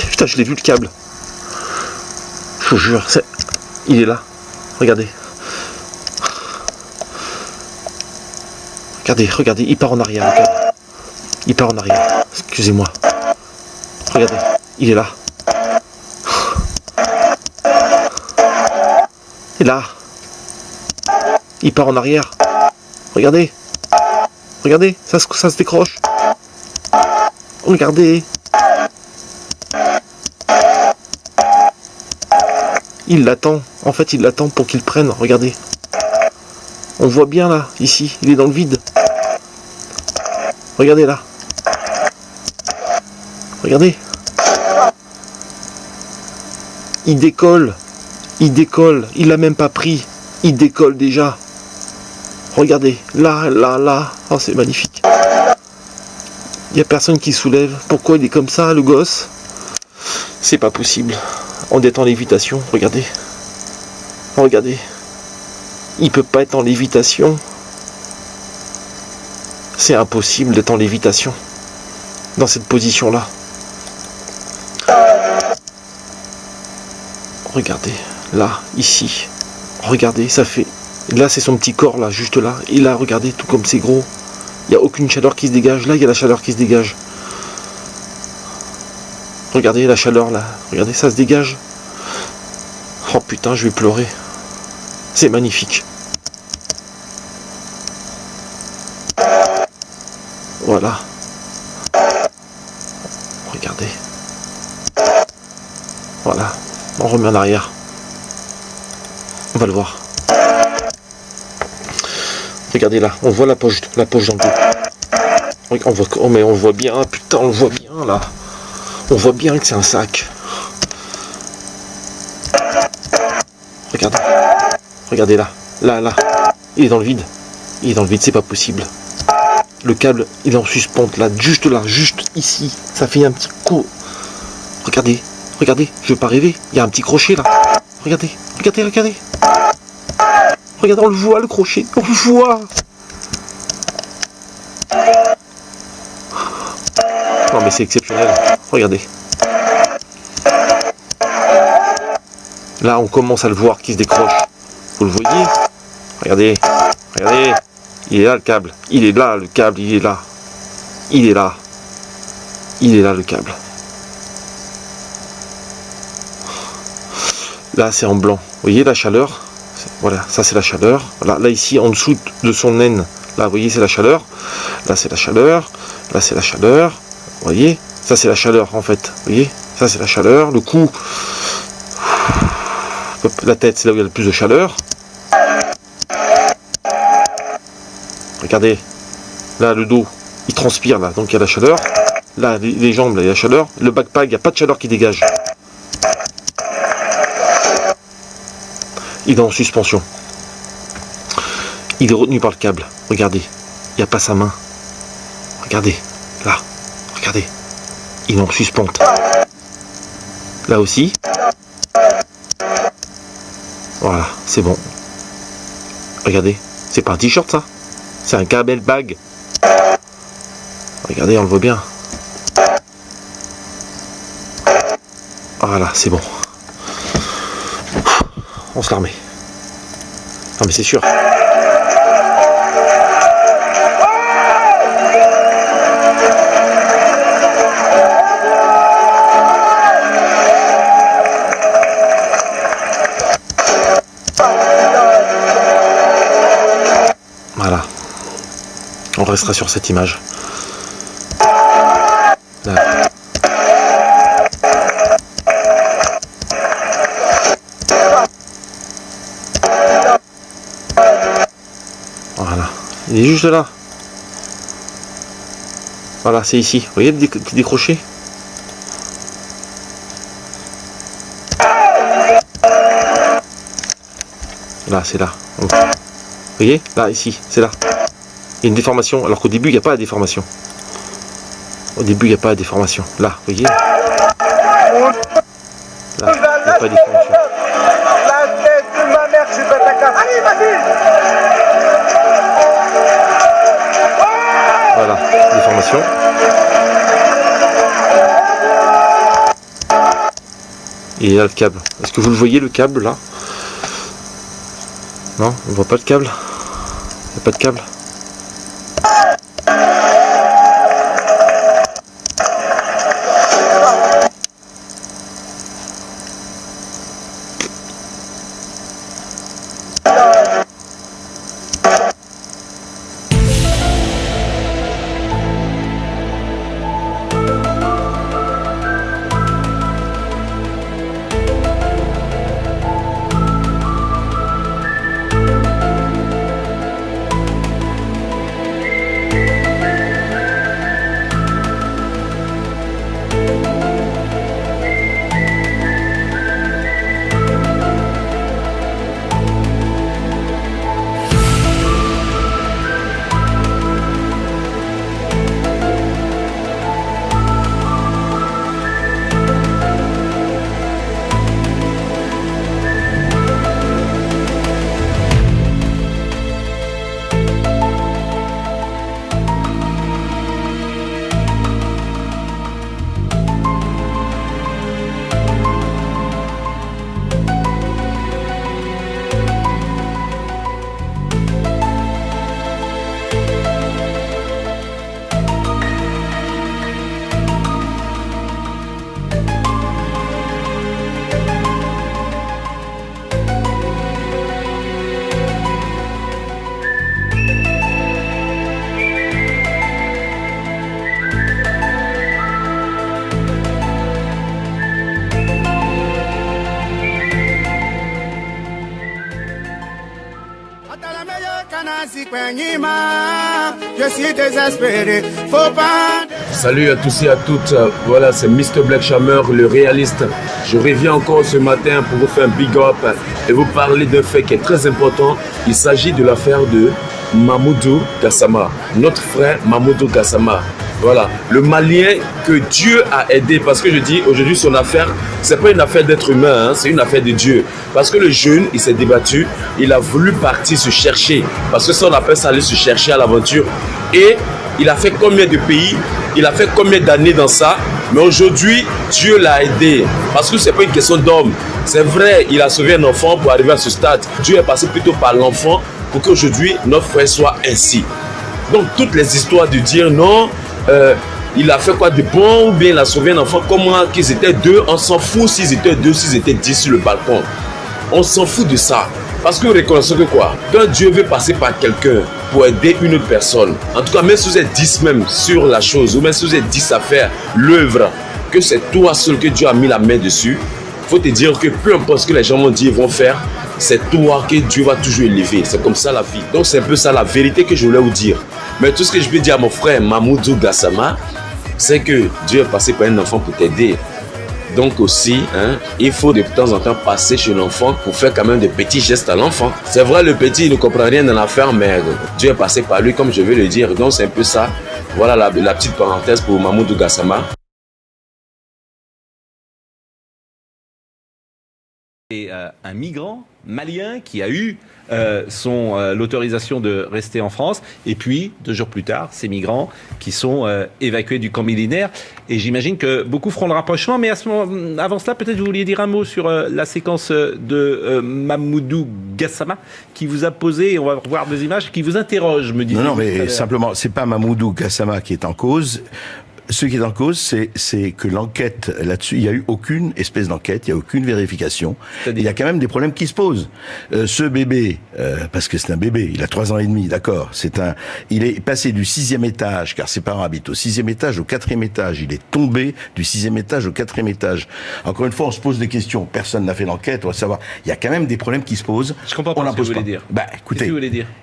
Putain, je l'ai vu le câble. Je vous jure, il est là. Regardez. Regardez, regardez, il part en arrière, le câble. Il part en arrière. Excusez-moi. Regardez, il est là. Et là. Il part en arrière. Regardez. Regardez, ça se décroche. Regardez. Il l'attend. En fait, il l'attend pour qu'il prenne. Regardez. On voit bien là, ici. Il est dans le vide. Regardez là. Regardez. Il décolle. Il décolle. Il l'a même pas pris. Il décolle déjà. Regardez. Là, là, là. Oh, c'est magnifique. Il n'y a personne qui soulève. Pourquoi il est comme ça, le gosse? C'est pas possible. On est en lévitation. Regardez. Regardez. Il peut pas être en lévitation. C'est impossible d'être en lévitation. Dans cette position-là. Regardez. Là, ici. Regardez, ça fait... Là, c'est son petit corps, là, juste là. Et là, regardez, tout comme c'est gros. Il n'y a aucune chaleur qui se dégage. Là, il y a la chaleur qui se dégage. Regardez la chaleur, là. Regardez, ça se dégage. Oh putain, je vais pleurer. C'est magnifique. Voilà. Regardez. Voilà. On remet en arrière. On va le voir. Regardez là, on voit la poche dans le dos. On voit, oh mais on voit bien, putain, on le voit bien là. On voit bien que c'est un sac. Regardez. Regardez là. Là, là. Il est dans le vide. Il est dans le vide, c'est pas possible. Le câble, il est en suspente là, juste ici. Ça fait un petit coup. Regardez. Regardez, je veux pas rêver. Il y a un petit crochet là. Regardez. Regardez, regardez. Regardez, on le voit le crochet. On le voit. Non mais c'est exceptionnel. Regardez. Là, on commence à le voir qui se décroche. Vous le voyez? Regardez. Regardez. Il est là le câble. Il est là le câble. Il est là. Il est là. Il est là le câble. Là, c'est en blanc. Vous voyez la chaleur? Voilà, ça c'est la chaleur. Là, là, ici, en dessous de son naine. Là, vous voyez, c'est la chaleur. Là, c'est la chaleur. Là, c'est la chaleur. Vous voyez? Ça, c'est la chaleur, en fait. Vous voyez? Ça, c'est la chaleur. Le cou. La tête, c'est là où il y a le plus de chaleur. Regardez. Là, le dos, il transpire, là. Donc, il y a la chaleur. Là, les jambes, là, il y a la chaleur. Le backpack, il n'y a pas de chaleur qui dégage. Il est en suspension. Il est retenu par le câble. Regardez. Il n'y a pas sa main. Regardez. Là. Regardez. Il est en suspente. Là aussi. Voilà. C'est bon. Regardez. C'est pas un t-shirt ça. C'est un camel bag. Regardez, on le voit bien. Voilà. C'est bon. On se la remet. Non mais c'est sûr. Voilà. On restera sur cette image. Là. Voilà. Il est juste là. Voilà, c'est ici. Vous voyez le petit décroché? Là, c'est là. Vous voyez? Là, ici, c'est là. Il y a une déformation, alors qu'au début, il n'y a pas la déformation. Au début, il n'y a pas de déformation. Là, vous voyez? Là, il n'y a pas de déformation. La tête de ma mère, je vais ta carte. Allez, vas-y. Voilà, déformation. Et là, le câble. Est-ce que vous le voyez, le câble, là? Non, on ne voit pas le câble. Il n'y a pas de câble. Je suis désespéré, faut pas... Salut à tous et à toutes, voilà c'est Mr Black Chammer, le réaliste. Je reviens encore ce matin pour vous faire un big up et vous parler d'un fait qui est très important. Il s'agit de l'affaire de Mamoudou Gassama, notre frère Mamoudou Gassama. Voilà, le Malien que Dieu a aidé, parce que je dis aujourd'hui son affaire, c'est pas une affaire d'être humain, hein, c'est une affaire de Dieu. Parce que le jeune, il s'est débattu, il a voulu partir se chercher, parce que ça on appelle ça aller se chercher à l'aventure. Et il a fait combien de pays, il a fait combien d'années dans ça, mais aujourd'hui Dieu l'a aidé, parce que c'est pas une question d'homme. C'est vrai, il a sauvé un enfant pour arriver à ce stade. Dieu est passé plutôt par l'enfant pour qu'aujourd'hui notre frère soit ainsi. Donc toutes les histoires de dire non, il a fait quoi de bon ou bien il a sauvé un enfant, comment qu'ils étaient deux, on s'en fout s'ils étaient deux, s'ils étaient 10 sur le balcon. On s'en fout de ça. Parce que reconnaissons que quoi, quand Dieu veut passer par quelqu'un pour aider une autre personne, en tout cas même si vous êtes 10 même sur la chose, ou même si vous êtes 10 à faire l'œuvre, que c'est toi seul que Dieu a mis la main dessus, il faut te dire que peu importe ce que les gens vont dire, vont faire, c'est toi que Dieu va toujours élever. C'est comme ça la vie. Donc c'est un peu ça la vérité que je voulais vous dire. Mais tout ce que je peux dire à mon frère Mamoudou Gassama, c'est que Dieu est passé par un enfant pour t'aider. Donc aussi, hein, il faut de temps en temps passer chez l'enfant pour faire quand même des petits gestes à l'enfant. C'est vrai, le petit il ne comprend rien dans l'affaire, mais Dieu est passé par lui, comme je vais le dire. Donc c'est un peu ça. Voilà la petite parenthèse pour Mamoudou Gassama. Et un migrant malien qui a eu l'autorisation de rester en France, et puis 2 jours plus tard, ces migrants qui sont évacués du camp militaire. Et j'imagine que beaucoup feront le rapprochement, mais avant cela, peut-être vous vouliez dire un mot sur la séquence de Mamoudou Gassama qui vous a posé, et on va voir des images, qui vous interroge, me dites-vous. Non, mais simplement, c'est pas Mamoudou Gassama qui est en cause. Ce qui est en cause, c'est que l'enquête là-dessus, il n'y a eu aucune espèce d'enquête, il n'y a aucune vérification. Il y a quand même des problèmes qui se posent. Ce bébé, parce que c'est un bébé, il a 3 ans et demi, d'accord, il est passé du 6e étage, car ses parents habitent au 6e étage, au 4e étage. Il est tombé du 6e étage au 4e étage. Encore une fois, on se pose des questions. Personne n'a fait l'enquête, on va savoir. Il y a quand même des problèmes qui se posent. Je comprends pas ce que vous voulez dire. Bah, écoutez,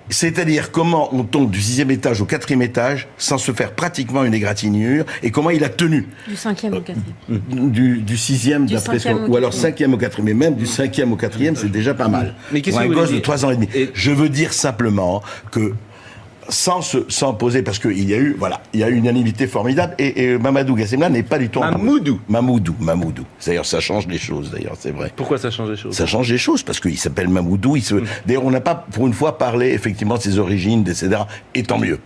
c'est-à-dire comment on tombe du 6e étage au 4e étage sans se faire pratiquement une égratignure. Et comment il a tenu du 5e au 4e. Du 6e, d'après ce ou alors 5e au 4e, mais même du 5e au 4e, c'est déjà pas mal. Mais qu'est-ce pour que un vous gosse voulez de 3 ans et demi. Je veux dire simplement que sans poser, parce qu'il y a eu, voilà, il y a eu une unanimité formidable, et Mamadou Gassemla n'est pas du tout Mamoudou. D'ailleurs, ça change les choses, d'ailleurs, c'est vrai. Pourquoi ça change les choses? Ça change les choses, parce qu'il s'appelle Mamoudou, d'ailleurs, on n'a pas, pour une fois, parlé, effectivement, de ses origines, etc., et tant mieux.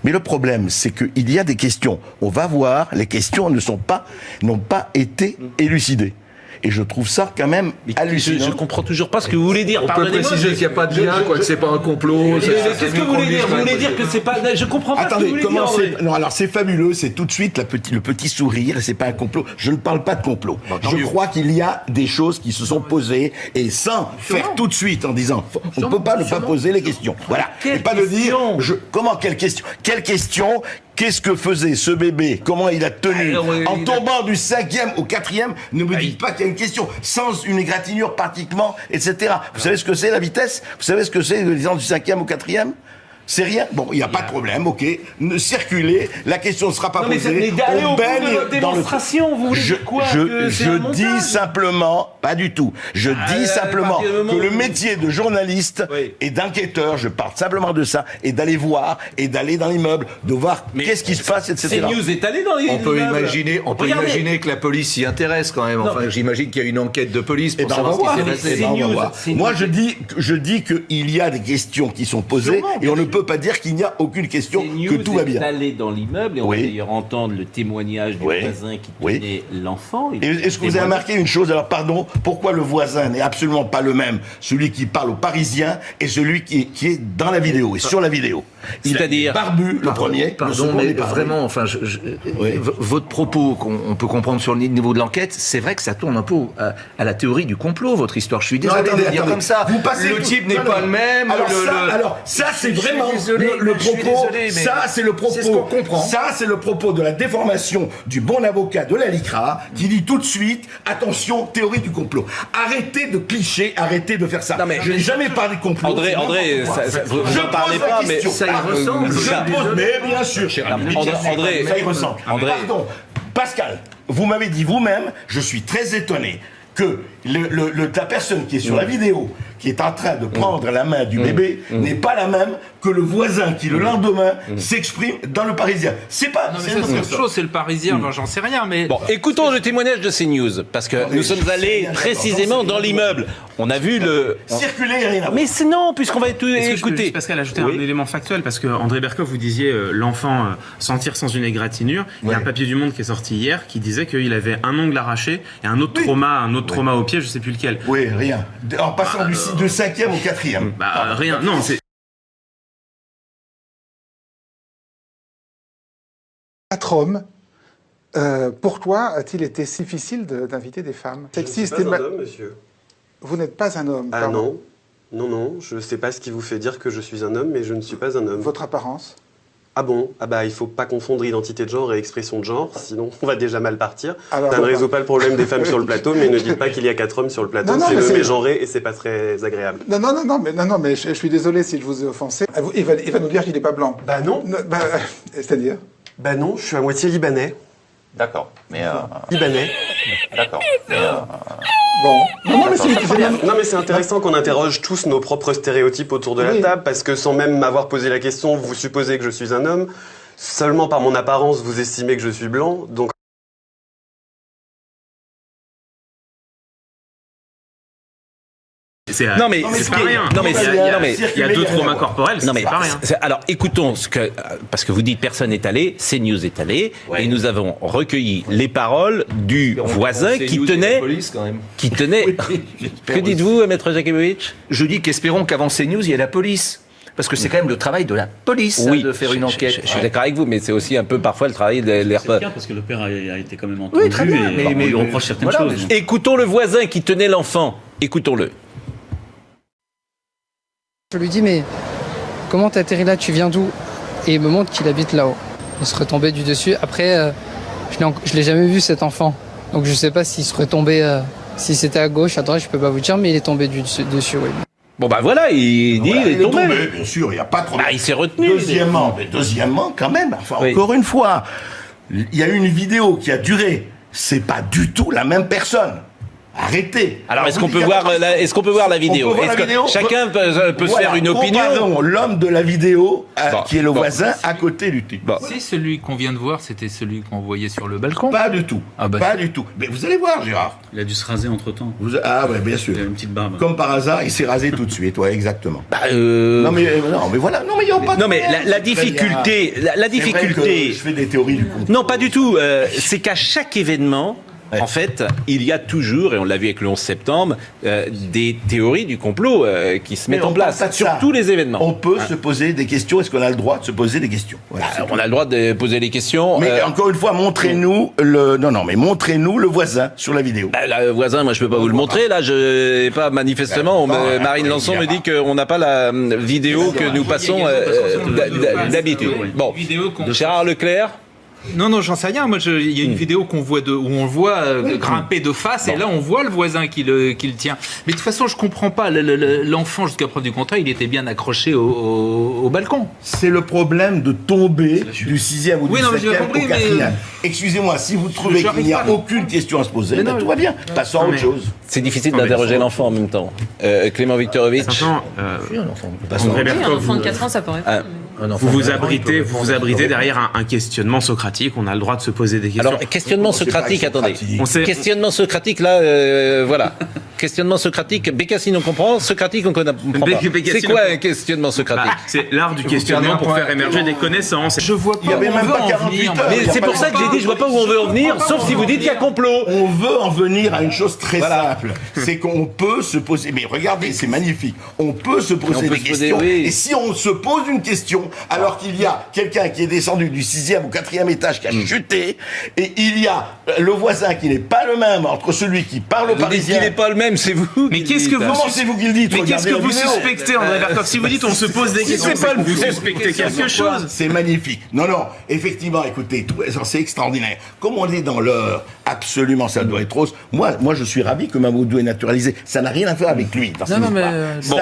Mais le problème, c'est qu'il y a des questions. On va voir, les questions n'ont pas été élucidées. Et je trouve ça quand même hallucinant. Je comprends toujours pas ce que vous voulez dire. On peut préciser qu'il n'y a pas de lien, que c'est pas un complot. Qu'est-ce que vous voulez dire? Vous voulez dire que c'est pas... Je comprends pas. Attendez, ce que vous voulez dire. Non, alors c'est fabuleux, c'est tout de suite le petit sourire, et c'est pas un complot. Je ne parle pas de complot. Je crois qu'il y a des choses qui se sont posées, et sans faire tout de suite en disant, on ne peut pas ne pas poser les questions. Voilà. Et pas de dire, quelle question? Qu'est-ce que faisait ce bébé? Comment il a tenu? En tombant du 5e au 4e, ne me dites pas qu'il y a une question. Sans une égratignure pratiquement, etc. Vous savez ce que c'est la vitesse? Vous savez ce que c'est le disant du 5e au 4e? C'est rien. Bon, il n'y a pas de problème, ok. Circulez, la question ne sera pas posée. Mais d'aller au bout de votre démonstration, vous voulez dire quoi? Je dis simplement, pas du tout. Je dis simplement que le métier de journaliste et d'enquêteur, je parle simplement de ça, et d'aller voir, et d'aller dans l'immeuble, de voir qu'est-ce qui se passe, etc. CNews est allé dans l'immeuble. On peut imaginer que la police s'y intéresse quand même. Enfin, j'imagine qu'il y a une enquête de police pour savoir ce qui s'est passé. Moi, je dis qu'il y a des questions qui sont posées, et on ne peut pas dire qu'il n'y a aucune question, que tout va bien. Est allé dans l'immeuble, et on va d'ailleurs entendre le témoignage du voisin qui tenait l'enfant. Est-ce que vous avez remarqué une chose? Alors pardon, pourquoi le voisin n'est absolument pas le même, celui qui parle aux Parisiens et celui qui est dans la vidéo et sur la vidéo? C'est-à-dire barbu, le premier. Pardon, mais vraiment, enfin, votre propos, qu'on peut comprendre sur le niveau de l'enquête, c'est vrai que ça tourne un peu à la théorie du complot, votre histoire. Je suis désolé de dire comme ça. Le type n'est pas le même. Alors ça, c'est vraiment le propos. Ça, c'est le propos. C'est ce qu'on comprend. Ça, c'est le propos de la déformation du bon avocat de la LICRA qui dit tout de suite, attention, théorie du complot. Arrêtez de clicher, arrêtez de faire ça. Je n'ai jamais parlé de complot. André, vous ne parlez pas, mais ça y ressemble. Mais bien sûr, cher ami. André, ça y ressemble. Pardon, Pascal, vous m'avez dit vous-même, je suis très étonné que la personne qui est sur la vidéo, qui est en train de prendre la main du bébé, n'est pas la même que le voisin qui, le lendemain, s'exprime dans le Parisien. C'est pas... Non, mais c'est autre chose, c'est le Parisien, j'en sais rien, mais... Bon, écoutons le témoignage de CNews, parce que nous sommes allés précisément dans l'immeuble. On a vu le... Circuler, rien à voir. Mais non, puisqu'on va tout écouter. Pascal, ajouter un élément factuel, parce que André Berkoff, vous disiez l'enfant sentir sans une égratignure. Il y a un papier du Monde qui est sorti hier qui disait qu'il avait un ongle arraché et un autre trauma au pied, je sais plus lequel. Oui, rien. En passant du 5e au 4e. Rien. Non, c'est... 4 hommes. Pourquoi a-t-il été si difficile d'inviter des femmes sexistes? Je ne suis pas un homme, monsieur. Vous n'êtes pas un homme? Ah non. Non, je ne sais pas ce qui vous fait dire que je suis un homme, mais je ne suis pas un homme. Votre apparence? Ah bon? Ah bah il faut pas confondre identité de genre et expression de genre, sinon on va déjà mal partir. Alors, ça ne résout pas le problème des femmes sur le plateau, mais ne dites pas qu'il y a 4 hommes sur le plateau, c'est le mégenré et c'est pas très agréable. Non, mais je suis désolé si je vous ai offensé. Il va nous dire qu'il n'est pas blanc. Bah non. C'est-à-dire? Bah non, je suis à moitié libanais. D'accord, mais... Libanais. D'accord, mais... Bon. Non mais c'est intéressant qu'on interroge tous nos propres stéréotypes autour de la table, parce que sans même m'avoir posé la question, vous supposez que je suis un homme. Seulement par mon apparence, vous estimez que je suis blanc, donc... Non mais c'est pas rien. Il y a 2 traumas corporels, c'est pas rien. Alors écoutons parce que vous dites personne n'est allé, CNews est allé, et nous avons recueilli les paroles du voisin qui tenait. Que dites-vous, maître Jakubowicz? Je dis qu'espérons qu'avant CNews, il y ait la police. Parce que c'est quand même le travail de la police de faire une enquête. Je suis d'accord avec vous, mais c'est aussi un peu parfois le travail de l'ERPA. Parce que le père a été quand même entendu mais il reproche certaines choses. Écoutons le voisin qui tenait l'enfant. Écoutons-le. Je lui dis, mais comment t'atterris là? Tu viens d'où? Et il me montre qu'il habite là-haut. Il se retombait du dessus. Après, je l'ai jamais vu cet enfant. Donc je sais pas s'il se retombait, si c'était à gauche, à droite, je peux pas vous dire, mais il est tombé dessus, oui. Bon bah voilà, il dit il est tombé. Bien sûr, il n'y a pas de problème. Il s'est retenu. Deuxièmement, quand même, encore une fois, il y a eu une vidéo qui a duré. C'est pas du tout la même personne. Arrêtez. Alors, est-ce qu'on peut voir la vidéo? Est-ce que chacun peut se faire une opinion? Comparons l'homme de la vidéo, qui est le voisin, à côté du type. Si celui qu'on vient de voir, c'était celui qu'on voyait sur le balcon. Pas du tout. Pas du tout. Mais vous allez voir, Gérard. Il a dû se raser entre-temps. Ah ouais, bien sûr. Il a une petite barbe. Comme par hasard, il s'est rasé tout de suite. Ouais, exactement. Non mais voilà. Non mais il y a pas. Non mais la difficulté, je fais des théories du complot. Non, pas du tout. C'est qu'à chaque événement. En fait, il y a toujours, et on l'a vu avec le 11 septembre, des théories du complot qui se mettent en place sur tous les événements. On peut se poser des questions. Est-ce qu'on a le droit de se poser des questions? On a le droit de poser des questions. Mais encore une fois, montrez-nous montrez-nous le voisin sur la vidéo. Le voisin, moi je peux pas vous le montrer. Là, je n'ai pas manifestement. Marine Lançon me dit qu'on n'a pas la vidéo que nous passons d'habitude. Bon, Gérard Leclerc. Non, j'en sais rien. Moi, il y a une vidéo où on le voit grimper de face, et là, on voit le voisin qui le tient. Mais de toute façon, je comprends pas. L'enfant, jusqu'à preuve du contraire, il était bien accroché au balcon. C'est le problème de tomber du 6e ou du 7e au 4e. Excusez-moi, si vous trouvez qu'il n'y a aucune question à se poser, tout va bien. Passons à autre chose. C'est difficile d'interroger l'enfant en même temps. Clément Viktorovitch. André Berkov, un enfant de 4 ans, ça peut répondre. Vous vous abritez derrière un questionnement socratique. On a le droit de se poser des questions. Alors, questionnement socratique, attendez. Questionnement socratique, là, voilà. Questionnement socratique, Bécassine, on comprend. Socratique, on comprend pas. C'est quoi un questionnement socratique? C'est l'art du questionnement pour faire émerger des connaissances. Je vois pas où on veut en venir. Mais c'est pour ça que j'ai dit, je vois pas où on veut en venir, sauf si vous dites qu'il y a complot. On veut en venir à une chose très simple. C'est qu'on peut se poser... Mais regardez, c'est magnifique. On peut se poser des questions. Et si on se pose une question, alors qu'il y a quelqu'un qui est descendu du 6e ou 4e étage qui a chuté, et il y a le voisin qui n'est pas le même entre celui qui parle au Parisien... Qui n'est pas le même, c'est vous. Mais qu'est-ce que vous... Comment c'est vous qui le dites? Mais qu'est-ce que vous suspectez, André Berkov? Si vous dites on se pose des questions, vous suspectez quelque chose. C'est magnifique. Non, effectivement, écoutez, c'est extraordinaire. Comme on est dans l'heure, absolument, ça doit être rose. Moi, je suis ravi que Mamoudou est naturalisé. Ça n'a rien à faire avec lui. Ça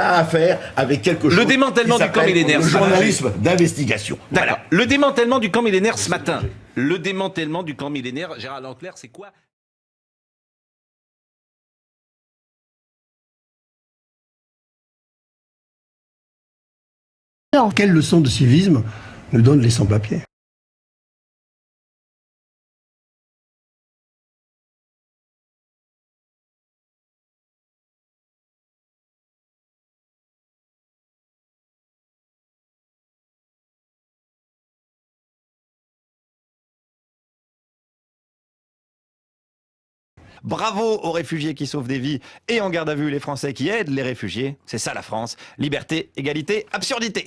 a à faire avec quelque chose... Le démantèlement du camp millénaire. Le journalisme d'investigation. D'accord. Le démantèlement du camp millénaire ce matin. Le démantèlement du camp millénaire, Gérard Leclerc, c'est quoi? Quelle leçon de civisme nous donnent les sans-papiers? Bravo aux réfugiés qui sauvent des vies et en garde à vue les Français qui aident les réfugiés. C'est ça la France. Liberté, égalité, absurdité.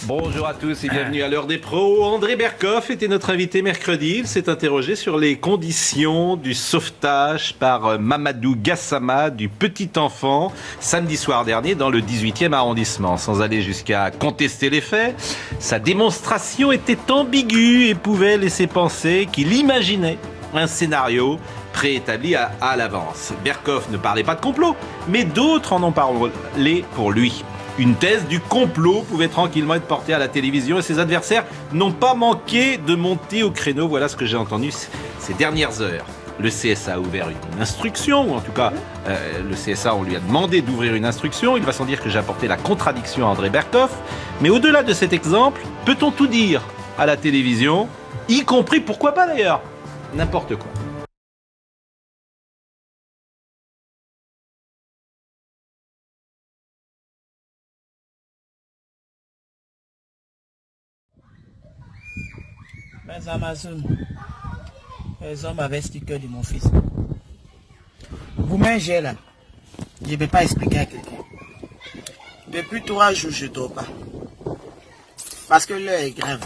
Bonjour à tous et bienvenue à l'heure des pros. André Berkov était notre invité mercredi. Il s'est interrogé sur les conditions du sauvetage par Mamadou Gassama du petit enfant samedi soir dernier dans le 18e arrondissement. Sans aller jusqu'à contester les faits, sa démonstration était ambiguë et pouvait laisser penser qu'il imaginait un scénario préétabli à l'avance. Berkov ne parlait pas de complot, mais d'autres en ont parlé pour lui. Une thèse du complot pouvait tranquillement être portée à la télévision et ses adversaires n'ont pas manqué de monter au créneau. Voilà ce que j'ai entendu ces dernières heures. Le CSA a ouvert une instruction, ou en tout cas, le CSA, on lui a demandé d'ouvrir une instruction. Il va sans dire que j'ai apporté la contradiction à André Berkov. Mais au-delà de cet exemple, peut-on tout dire à la télévision, y compris, pourquoi pas d'ailleurs, n'importe quoi? Les Amazones, les hommes avec le cœur de mon fils. Vous mangez là, je ne vais pas expliquer à quelqu'un. Depuis 3 jours, je ne dors pas. Parce que l'heure est grave.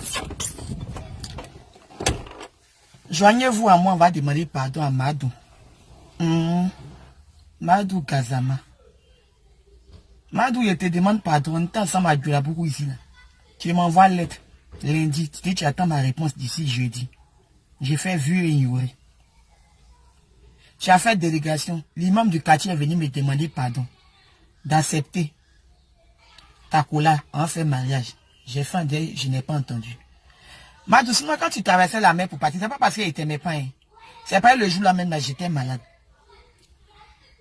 Joignez-vous à moi, on va demander pardon à Madou. Madou Gassama. Madou, il te demande pardon, on t'en ensemble à Djoula beaucoup ici. Là. Tu m'envoies lettre. Lundi, tu dis tu attends ma réponse d'ici jeudi. J'ai fait vu et ignorer. Tu as fait délégation. L'imam du quartier est venu me demander pardon. D'accepter. Takoula, on fait mariage. J'ai fait un deuil, je n'ai pas entendu. Madou, sinon quand tu traversais la mer pour partir, c'est pas parce qu'il t'aimait pas. Hein. C'est pas le jour là même là, j'étais malade.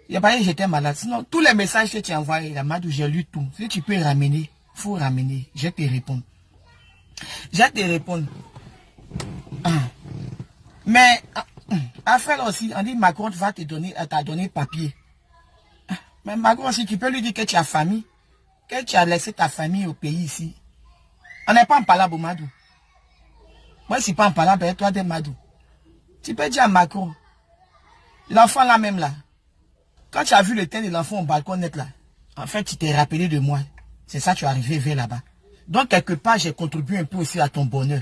Il n'y a pas que j'étais malade. Sinon, tous les messages que tu envoies, là, Madou, j'ai lu tout. Si tu peux ramener, il faut ramener. Je vais te répondre. Je vais te répondre. Mais, affaire aussi, on dit Macron va te donner, t'a donné papier. Mais Macron aussi, tu peux lui dire que tu as famille, que tu as laissé ta famille au pays ici. On n'est pas en palabre, Madou. Moi, je ne suis pas en palabre, et toi, de Madou. Tu peux dire à Macron, l'enfant là même là, quand tu as vu le teint de l'enfant au balcon net là, en fait, tu t'es rappelé de moi. C'est ça, tu es arrivé vers là-bas. Donc, quelque part, j'ai contribué un peu aussi à ton bonheur.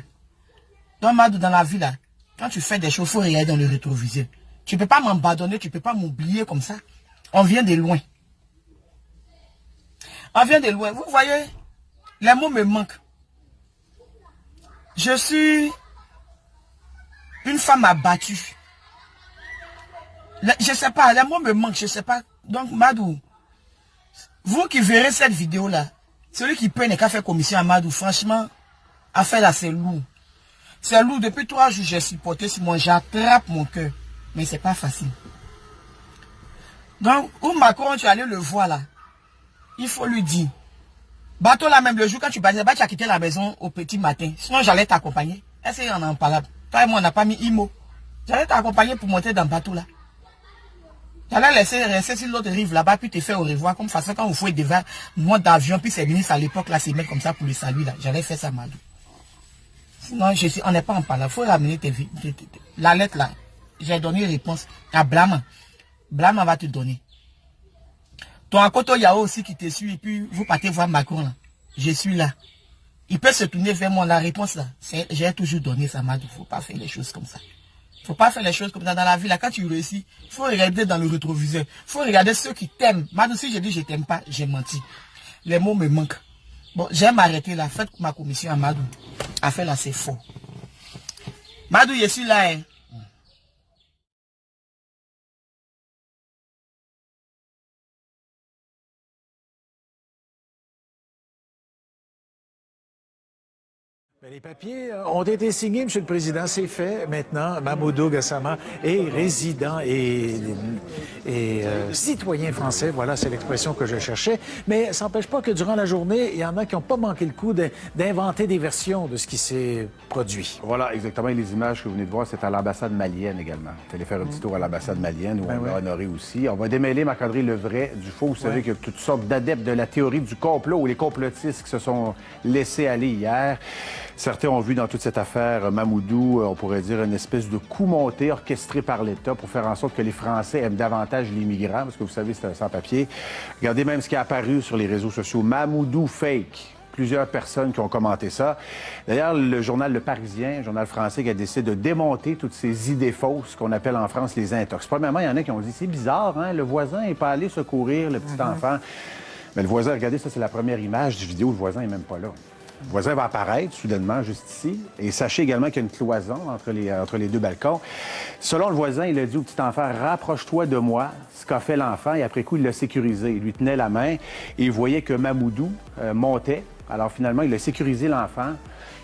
Donc, Madou, dans la vie là, quand tu fais des choses, il faut regarder dans le rétroviseur. Tu ne peux pas m'abandonner, tu ne peux pas m'oublier comme ça. On vient de loin. On vient de loin. Vous voyez, les mots me manquent. Je suis une femme abattue. Je ne sais pas, les mots me manquent, je ne sais pas. Donc, Madou, vous qui verrez cette vidéo-là, celui qui peut n'est qu'à faire commission à Madou, franchement, affaire là, c'est lourd. C'est lourd. Depuis 3 jours, j'ai supporté sur moi, j'attrape mon cœur. Mais c'est pas facile. Donc, où Macron, tu es allé le voir là, il faut lui dire. Bateau là même, le jour quand tu partais, tu as quitté la maison au petit matin. Sinon, j'allais t'accompagner. Est-ce qu'il y en a un parable? Toi et moi, on n'a pas mis IMO. J'allais t'accompagner pour monter dans le bateau là. J'allais laisser rester sur l'autre rive là-bas, puis te faire au revoir. Comme ça, quand on fait devant moi d'avion, puis c'est ministre à l'époque là, c'est mettre comme ça pour le salut là. J'allais faire ça, Madou. Sinon, on n'est pas en parlant. Il faut ramener la lettre là. J'ai donné réponse à Blama. Blama va te donner. Ton Akoto Yao aussi qui te suit, et puis vous partez voir Macron là. Je suis là. Il peut se tourner vers moi, la réponse là. J'ai toujours donné ça, Madou. Il ne faut pas faire les choses comme ça. Il ne faut pas faire les choses comme ça dans la vie là. Quand tu réussis, il faut regarder dans le rétroviseur. Il faut regarder ceux qui t'aiment. Madou, si je dis je t'aime pas, j'ai menti. Les mots me manquent. Bon, j'aime m'arrêter là. Faites ma commission à Madou. Affaire là, c'est faux. Madou, je suis là. Hein. Ben, les papiers ont été signés, M. le Président, c'est fait. Maintenant, Mamoudou Gassama est résident et citoyen français. Voilà, c'est l'expression que je cherchais. Mais ça n'empêche pas que durant la journée, il y en a qui n'ont pas manqué le coup d'inventer des versions de ce qui s'est produit. Voilà, exactement. Et les images que vous venez de voir, c'est à l'ambassade malienne également. Vous allez faire un petit tour à l'ambassade malienne où on l'a honoré aussi. On va démêler, Marc-André, le vrai du faux. Vous savez qu'il y a toutes sortes d'adeptes de la théorie du complot ou les complotistes qui se sont laissés aller hier. Certains ont vu dans toute cette affaire Mamoudou, on pourrait dire, une espèce de coup monté orchestré par l'État pour faire en sorte que les Français aiment davantage les migrants, parce que vous savez, c'est un sans-papier. Regardez même ce qui est apparu sur les réseaux sociaux. Mamoudou fake. Plusieurs personnes qui ont commenté ça. D'ailleurs, le journal Le Parisien, un journal français qui a décidé de démonter toutes ces idées fausses qu'on appelle en France les intox. Premièrement, il y en a qui ont dit, c'est bizarre, hein, le voisin n'est pas allé secourir le petit enfant. Mais le voisin, regardez, ça c'est la première image du vidéo, le voisin n'est même pas là. Le voisin va apparaître soudainement juste ici. Et sachez également qu'il y a une cloison entre les deux balcons. Selon le voisin, il a dit au petit enfant, rapproche-toi de moi, ce qu'a fait l'enfant. Et après coup, il l'a sécurisé. Il lui tenait la main et il voyait que Mamoudou montait. Alors finalement, il a sécurisé l'enfant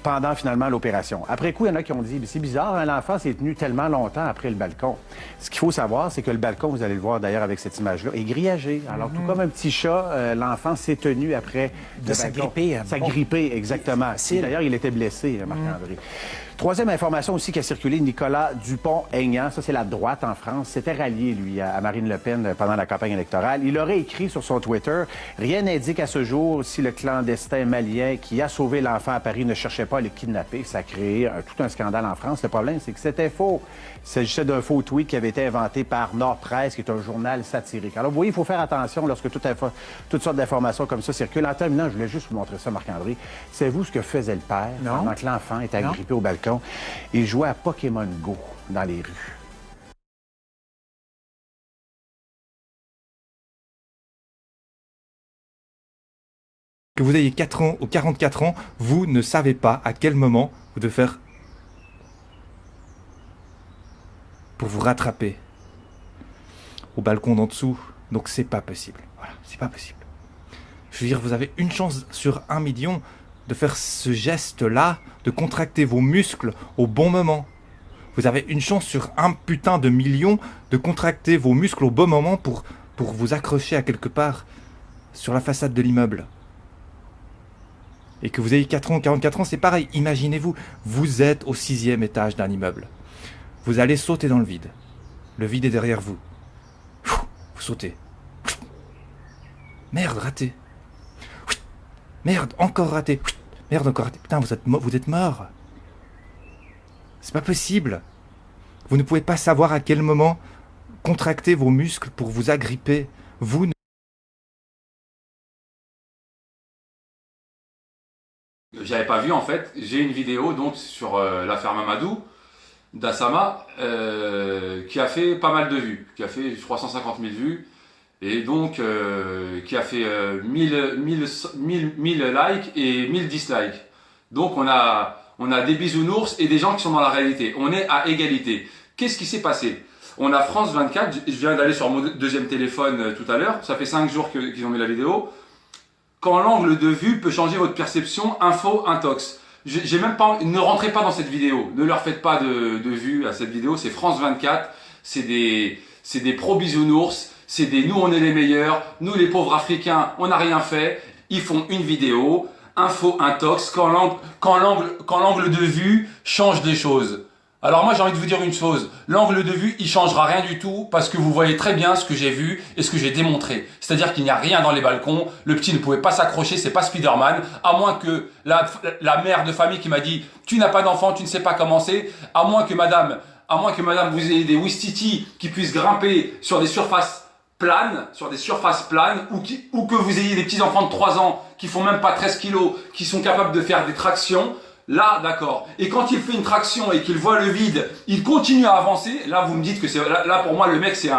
pendant finalement l'opération. Après coup, il y en a qui ont dit, c'est bizarre, hein, l'enfant s'est tenu tellement longtemps après le balcon. Ce qu'il faut savoir, c'est que le balcon, vous allez le voir d'ailleurs avec cette image-là, est grillagé. Alors tout comme un petit chat, l'enfant s'est tenu après le balcon. S'agripper. S'agripper, exactement. D'ailleurs, il était blessé, Marc-André. Troisième information aussi qui a circulé, Nicolas Dupont-Aignan, ça c'est la droite en France, s'était rallié, lui, à Marine Le Pen pendant la campagne électorale. Il aurait écrit sur son Twitter, rien n'indique à ce jour si le clandestin malien qui a sauvé l'enfant à Paris ne cherchait pas à le kidnapper. Ça a créé tout un scandale en France. Le problème, c'est que c'était faux. Il s'agissait d'un faux tweet qui avait été inventé par Nord-Presse, qui est un journal satirique. Alors, vous voyez, il faut faire attention lorsque toutes sortes d'informations comme ça circulent. En terminant, je voulais juste vous montrer ça, Marc-André. Savez-vous ce que faisait le père pendant que l'enfant était agrippé au balcon? Il jouait à Pokémon Go dans les rues. Que vous ayez 4 ans ou 44 ans, vous ne savez pas à quel moment vous devez faire pour vous rattraper au balcon d'en dessous. Donc c'est pas possible. Voilà, c'est pas possible. Je veux dire, vous avez une chance sur 1 million de faire ce geste-là, de contracter vos muscles au bon moment. Vous avez une chance sur 1 putain de million de contracter vos muscles au bon moment pour vous accrocher à quelque part sur la façade de l'immeuble. Et que vous ayez 4 ans, 44 ans, c'est pareil. Imaginez-vous, vous êtes au 6e étage d'un immeuble. Vous allez sauter dans le vide. Le vide est derrière vous. Vous sautez. Merde, raté. Merde, encore raté. Merde, encore raté. Putain, vous êtes mort. C'est pas possible. Vous ne pouvez pas savoir à quel moment contracter vos muscles pour vous agripper. Vous ne... J'avais pas vu en fait. J'ai une vidéo donc sur l'affaire Mamadou d'Assama qui a fait pas mal de vues, qui a fait 350 000 vues et donc qui a fait 1000 likes et 1000 dislikes. Donc on a des bisounours et des gens qui sont dans la réalité. On est à égalité. Qu'est-ce qui s'est passé? On a France 24, je viens d'aller sur mon deuxième téléphone tout à l'heure, ça fait 5 jours qu'ils ont mis la vidéo. Quand l'angle de vue peut changer votre perception, info, intox. J'ai même pas, ne rentrez pas dans cette vidéo, ne leur faites pas de vue à cette vidéo, c'est France 24, c'est des pro-bisounours, c'est des nous on est les meilleurs, nous les pauvres africains on n'a rien fait, ils font une vidéo, info, intox, quand l'angle de vue change des choses. Alors moi j'ai envie de vous dire une chose, l'angle de vue il changera rien du tout parce que vous voyez très bien ce que j'ai vu et ce que j'ai démontré. C'est-à-dire qu'il n'y a rien dans les balcons, le petit ne pouvait pas s'accrocher, c'est pas Spider-Man, à moins que la mère de famille qui m'a dit tu n'as pas d'enfant, tu ne sais pas comment c'est, à moins que madame vous ayez des Ouistiti qui puissent grimper sur des surfaces planes, ou que vous ayez des petits enfants de 3 ans qui font même pas 13 kilos, qui sont capables de faire des tractions. Là, d'accord. Et quand il fait une traction et qu'il voit le vide, il continue à avancer. Là, vous me dites que là pour moi, le mec, c'est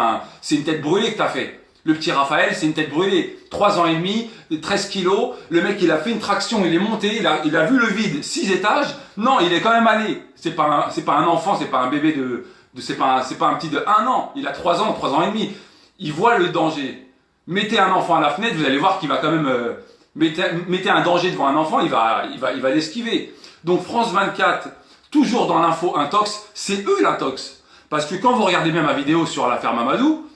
une tête brûlée que t'as fait. Le petit Raphaël, c'est une tête brûlée. 3 ans et demi, 13 kilos. Le mec, il a fait une traction, il est monté, il a vu le vide, 6 étages. Non, il est quand même allé. C'est pas un enfant, c'est pas un bébé c'est pas un petit de 1 an. Il a 3 ans et demi. Il voit le danger. Mettez un enfant à la fenêtre, vous allez voir qu'il va quand même, mettez un danger devant un enfant, il va l'esquiver. Donc France 24, toujours dans l'info intox, c'est eux l'intox. Parce que quand vous regardez bien ma vidéo sur l'affaire Mamadou,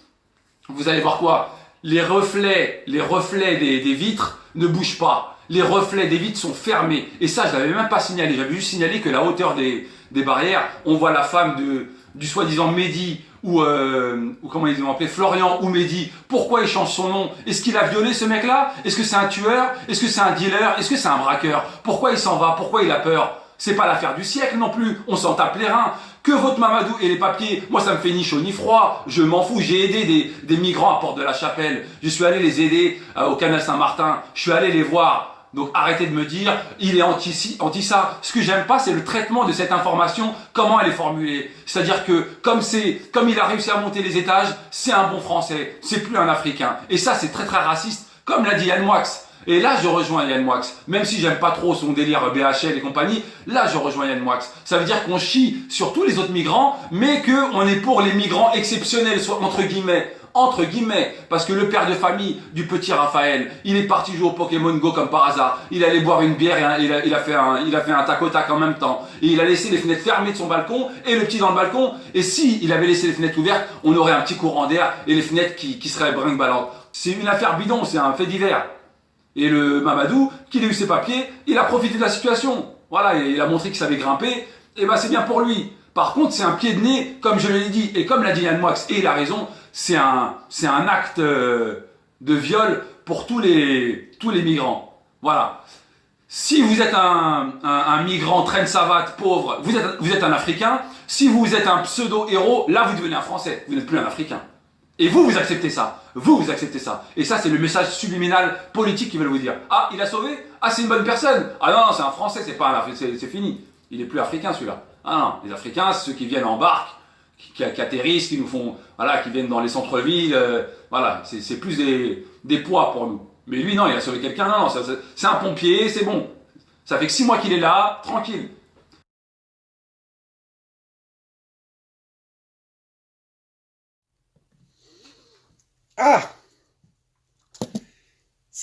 vous allez voir quoi? Les reflets des vitres ne bougent pas. Les reflets des vitres sont fermés. Et ça, je l'avais même pas signalé. J'avais juste signalé que la hauteur des barrières, on voit la femme du soi-disant Mehdi ou comment ils ont appelé, Florian ou Mehdi. Pourquoi il change son nom? Est-ce qu'il a violé ce mec-là? Est-ce que c'est un tueur? Est-ce que c'est un dealer? Est-ce que c'est un braqueur? Pourquoi il s'en va? Pourquoi il a peur? C'est pas l'affaire du siècle non plus. On s'en tape les reins. Que votre Mamadou et les papiers, moi ça me fait ni chaud ni froid. Je m'en fous. J'ai aidé des migrants à Porte de la Chapelle. Je suis allé les aider au canal Saint-Martin. Je suis allé les voir. Donc arrêtez de me dire, il est anti ça. Ce que j'aime pas, c'est le traitement de cette information, comment elle est formulée. C'est-à-dire que comme il a réussi à monter les étages, c'est un bon Français, c'est plus un Africain. Et ça, c'est très très raciste, comme l'a dit Yann Moix. Et là, je rejoins Yann Moix. Même si j'aime pas trop son délire BHL et compagnie, là, je rejoins Yann Moix. Ça veut dire qu'on chie sur tous les autres migrants, mais qu'on est pour les migrants exceptionnels, soit entre guillemets, parce que le père de famille du petit Raphaël, il est parti jouer au Pokémon Go comme par hasard. Il allait boire une bière et il a fait un tac au tac en même temps. Et il a laissé les fenêtres fermées de son balcon et le petit dans le balcon. Et si il avait laissé les fenêtres ouvertes, on aurait un petit courant d'air et les fenêtres qui seraient brinque-ballantes. C'est une affaire bidon, c'est un fait divers. Et le Mamadou, qu'il ait eu ses papiers, il a profité de la situation. Voilà, il a montré qu'il savait grimper. Et ben c'est bien pour lui. Par contre, c'est un pied de nez, comme je l'ai dit, et comme l'a dit Yann Moix, et il a raison, c'est un acte de viol pour tous les migrants. Voilà. Si vous êtes un migrant traîne savate, pauvre, vous êtes un Africain. Si vous êtes un pseudo-héros, là vous devenez un Français, vous n'êtes plus un Africain. Et vous acceptez ça. Vous acceptez ça. Et ça, c'est le message subliminal politique qu'ils veulent vous dire. Ah, il a sauvé? Ah, c'est une bonne personne. Ah non, c'est un Français, c'est pas un Africain, c'est fini. Il est plus africain celui-là. Ah non, les Africains, c'est ceux qui viennent en barque, qui atterrissent, qui nous font, voilà, qui viennent dans les centres-villes, voilà, c'est plus des poids pour nous. Mais lui, non, il a sauvé quelqu'un, non, c'est un pompier, c'est bon. Ça fait que 6 mois qu'il est là, tranquille. Ah!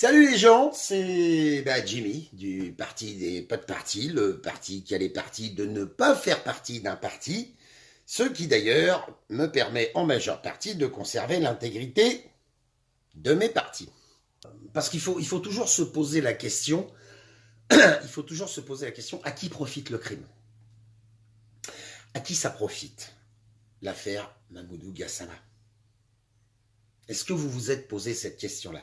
Salut les gens, c'est Jimmy du parti des pas de parti, le parti qui a les partis de ne pas faire partie d'un parti, ce qui d'ailleurs me permet en majeure partie de conserver l'intégrité de mes partis. Parce qu'il faut toujours se poser la question, à qui profite le crime? À qui ça profite? L'affaire Mamoudou Gassama. Est-ce que vous vous êtes posé cette question-là?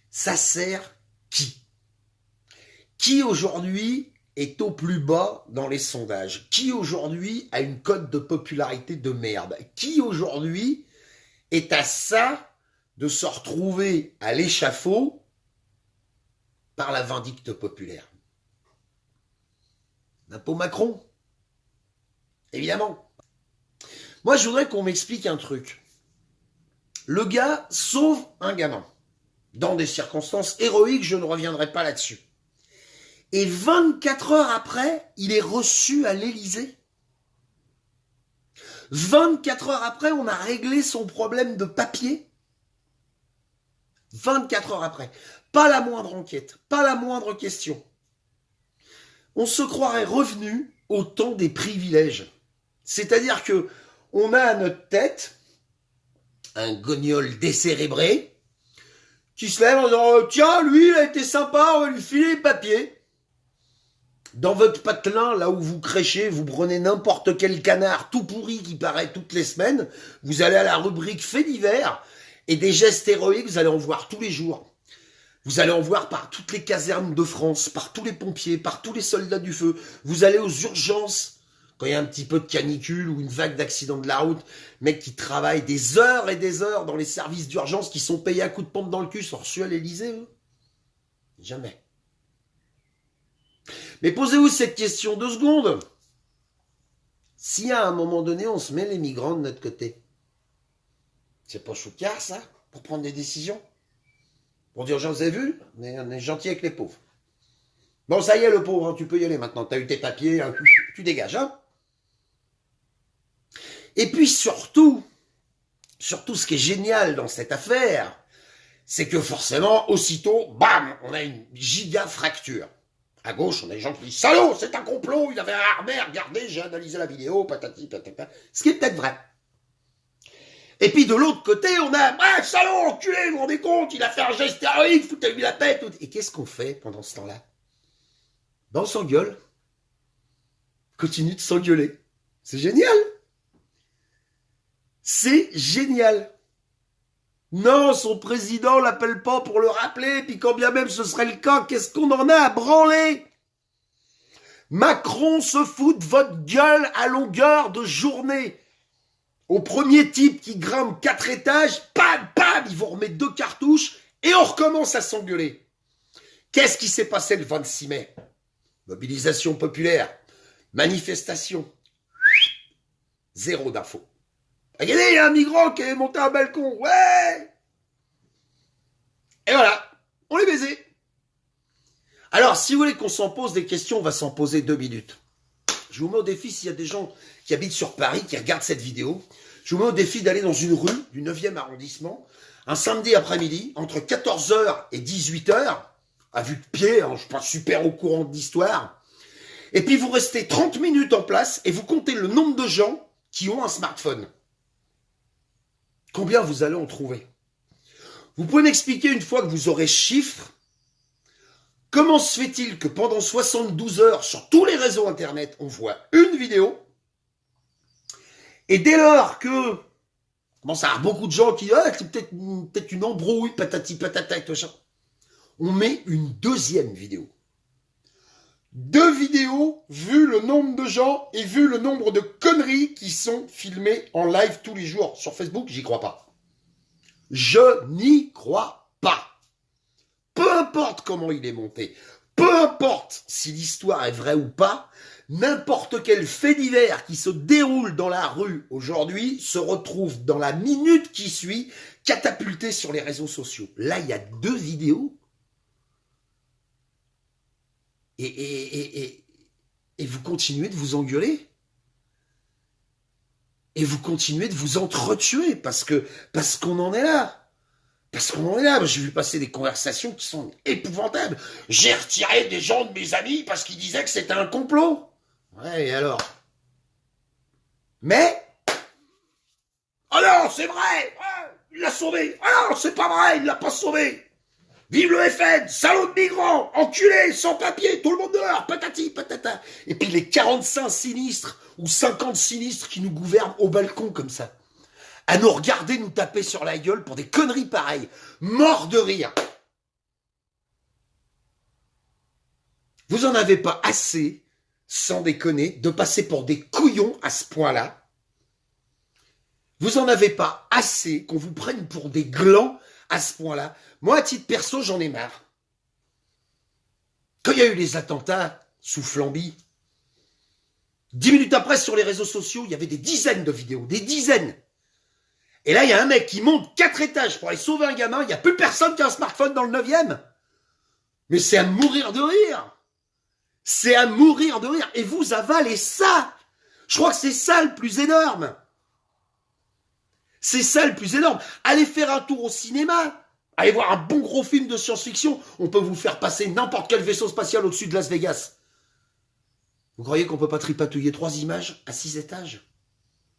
Ça sert qui? Qui aujourd'hui est au plus bas dans les sondages? Qui aujourd'hui a une cote de popularité de merde? Qui aujourd'hui est à ça de se retrouver à l'échafaud par la vindicte populaire? Un peu Macron, évidemment. Moi, je voudrais qu'on m'explique un truc. Le gars sauve un gamin. Dans des circonstances héroïques, je ne reviendrai pas là-dessus. Et 24 heures après, il est reçu à l'Élysée. 24 heures après, on a réglé son problème de papier. 24 heures après. Pas la moindre enquête, pas la moindre question. On se croirait revenu au temps des privilèges. C'est-à-dire que on a à notre tête un gognol décérébré qui se lève en disant « Tiens, lui, il a été sympa, on va lui filer les papiers. » Dans votre patelin, là où vous crêchez, vous prenez n'importe quel canard tout pourri qui paraît toutes les semaines, vous allez à la rubrique faits divers, et des gestes héroïques, vous allez en voir tous les jours. Vous allez en voir par toutes les casernes de France, par tous les pompiers, par tous les soldats du feu. Vous allez aux urgences, quand il y a un petit peu de canicule ou une vague d'accident de la route, mecs qui travaillent des heures et des heures dans les services d'urgence, qui sont payés à coups de pompe dans le cul, sont reçus à l'Élysée, eux? Jamais. Mais posez-vous cette question 2 secondes. Si à un moment donné, on se met les migrants de notre côté, c'est pas choucard, ça, pour prendre des décisions? Pour dire, vous avez vu, on est gentil avec les pauvres. Bon, ça y est, le pauvre, hein, tu peux y aller maintenant, t'as eu tes papiers, hein, tu dégages, hein. Et puis surtout, ce qui est génial dans cette affaire, c'est que forcément, aussitôt, bam, on a une giga fracture. À gauche, on a des gens qui disent « Salaud, c'est un complot, il avait un armé, regardez, j'ai analysé la vidéo, patati, patata », ce qui est peut-être vrai. Et puis de l'autre côté, on a « Ah, salaud, enculé, vous vous rendez compte, il a fait un geste héroïque, foutez-lui la paix !» Et qu'est-ce qu'on fait pendant ce temps-là? Ben, on s'engueule. Continue de s'engueuler. C'est génial. C'est génial. Non, son président l'appelle pas pour le rappeler, puis quand bien même ce serait le cas, qu'est-ce qu'on en a à branler? Macron se fout de votre gueule à longueur de journée. Au premier type qui grimpe 4 étages, bam, bam, ils vont remettre 2 cartouches et on recommence à s'engueuler. Qu'est-ce qui s'est passé le 26 mai? Mobilisation populaire, manifestation, 0 d'infos. Regardez, il y a un migrant qui est monté à un balcon, ouais. Et voilà, on les baisé. Alors, si vous voulez qu'on s'en pose des questions, on va s'en poser 2 minutes. Je vous mets au défi, s'il y a des gens qui habitent sur Paris, qui regardent cette vidéo, je vous mets au défi d'aller dans une rue du 9e arrondissement, un samedi après-midi, entre 14h et 18h, à vue de pied, hein, je suis pas super au courant de l'histoire, et puis vous restez 30 minutes en place et vous comptez le nombre de gens qui ont un smartphone. Combien vous allez en trouver? Vous pouvez m'expliquer, une fois que vous aurez ce chiffre, comment se fait-il que pendant 72 heures, sur tous les réseaux internet, on voit une vidéo, et dès lors que, commence à y avoir beaucoup de gens qui disent, ah, c'est peut-être une embrouille, patati patata, et tout ça, on met une 2e vidéo. 2 vidéos, vu le nombre de gens et vu le nombre de conneries qui sont filmées en live tous les jours sur Facebook, j'y crois pas. Je n'y crois pas. Peu importe comment il est monté, peu importe si l'histoire est vraie ou pas, n'importe quel fait divers qui se déroule dans la rue aujourd'hui se retrouve dans la minute qui suit catapulté sur les réseaux sociaux. Là, il y a 2 vidéos. Et vous continuez de vous engueuler. Et vous continuez de vous entretuer parce qu'on en est là. Parce qu'on est là, j'ai vu passer des conversations qui sont épouvantables. J'ai retiré des gens de mes amis parce qu'ils disaient que c'était un complot. Ouais, et alors? Mais... Oh non, c'est vrai! Il l'a sauvé! Oh non, c'est pas vrai, il l'a pas sauvé! Vive le FN! Salaud de migrants! Enculé! Sans papier! Tout le monde dehors! Patati, patata! Et puis les 45 sinistres ou 50 sinistres qui nous gouvernent au balcon comme ça. À nous regarder nous taper sur la gueule pour des conneries pareilles. Mort de rire. Vous en avez pas assez, sans déconner, de passer pour des couillons à ce point-là. Vous en avez pas assez qu'on vous prenne pour des glands à ce point-là. Moi, à titre perso, j'en ai marre. Quand il y a eu les attentats sous Flamby, 10 minutes après, sur les réseaux sociaux, il y avait des dizaines de vidéos, des dizaines. Et là, il y a un mec qui monte 4 étages pour aller sauver un gamin, il n'y a plus personne qui a un smartphone dans le 9e. Mais c'est à mourir de rire. C'est à mourir de rire. Et vous avalez ça. Je crois que c'est ça le plus énorme. C'est ça le plus énorme. Allez faire un tour au cinéma. Allez voir un bon gros film de science-fiction. On peut vous faire passer n'importe quel vaisseau spatial au-dessus de Las Vegas. Vous croyez qu'on peut pas tripatouiller 3 images à 6 étages?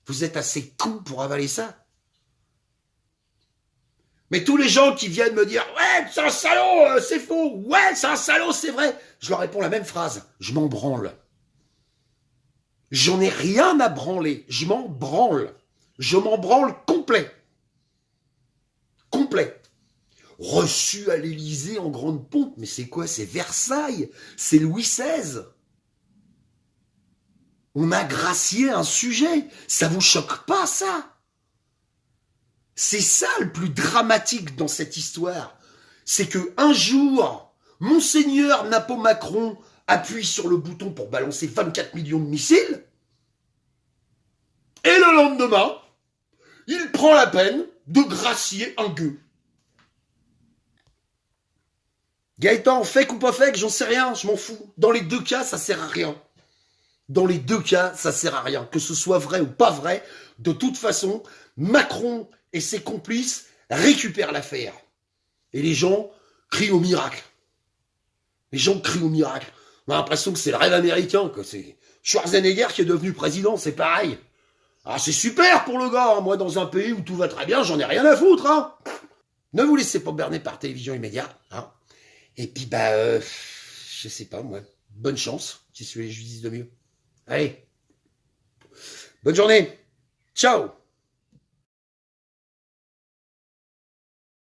Vous êtes assez cons pour avaler ça? Mais tous les gens qui viennent me dire « Ouais, c'est un salaud, c'est faux. Ouais, c'est un salaud, c'est vrai. » Je leur réponds la même phrase. Je m'en branle. J'en ai rien à branler. Je m'en branle. Je m'en branle complet. Complet. Reçu à l'Élysée en grande pompe. Mais c'est quoi? C'est Versailles. C'est Louis XVI. On a gracié un sujet. Ça vous choque pas, ça? C'est ça le plus dramatique dans cette histoire. C'est que un jour, Monseigneur Napo Macron appuie sur le bouton pour balancer 24 millions de missiles. Et le lendemain, il prend la peine de gracier un gueux. Gaëtan, fake ou pas fake, j'en sais rien, je m'en fous. Dans les deux cas, ça sert à rien. Dans les deux cas, ça sert à rien. Que ce soit vrai ou pas vrai, de toute façon, Macron et ses complices récupèrent l'affaire. Et les gens crient au miracle. Les gens crient au miracle. On a l'impression que c'est le rêve américain, que c'est Schwarzenegger qui est devenu président, c'est pareil. Ah, c'est super pour le gars, hein. Moi, dans un pays où tout va très bien, j'en ai rien à foutre, hein. Ne vous laissez pas berner par télévision immédiate, hein. Et puis, je sais pas, moi, bonne chance, si celui que je lui dise de mieux. Allez, bonne journée, ciao.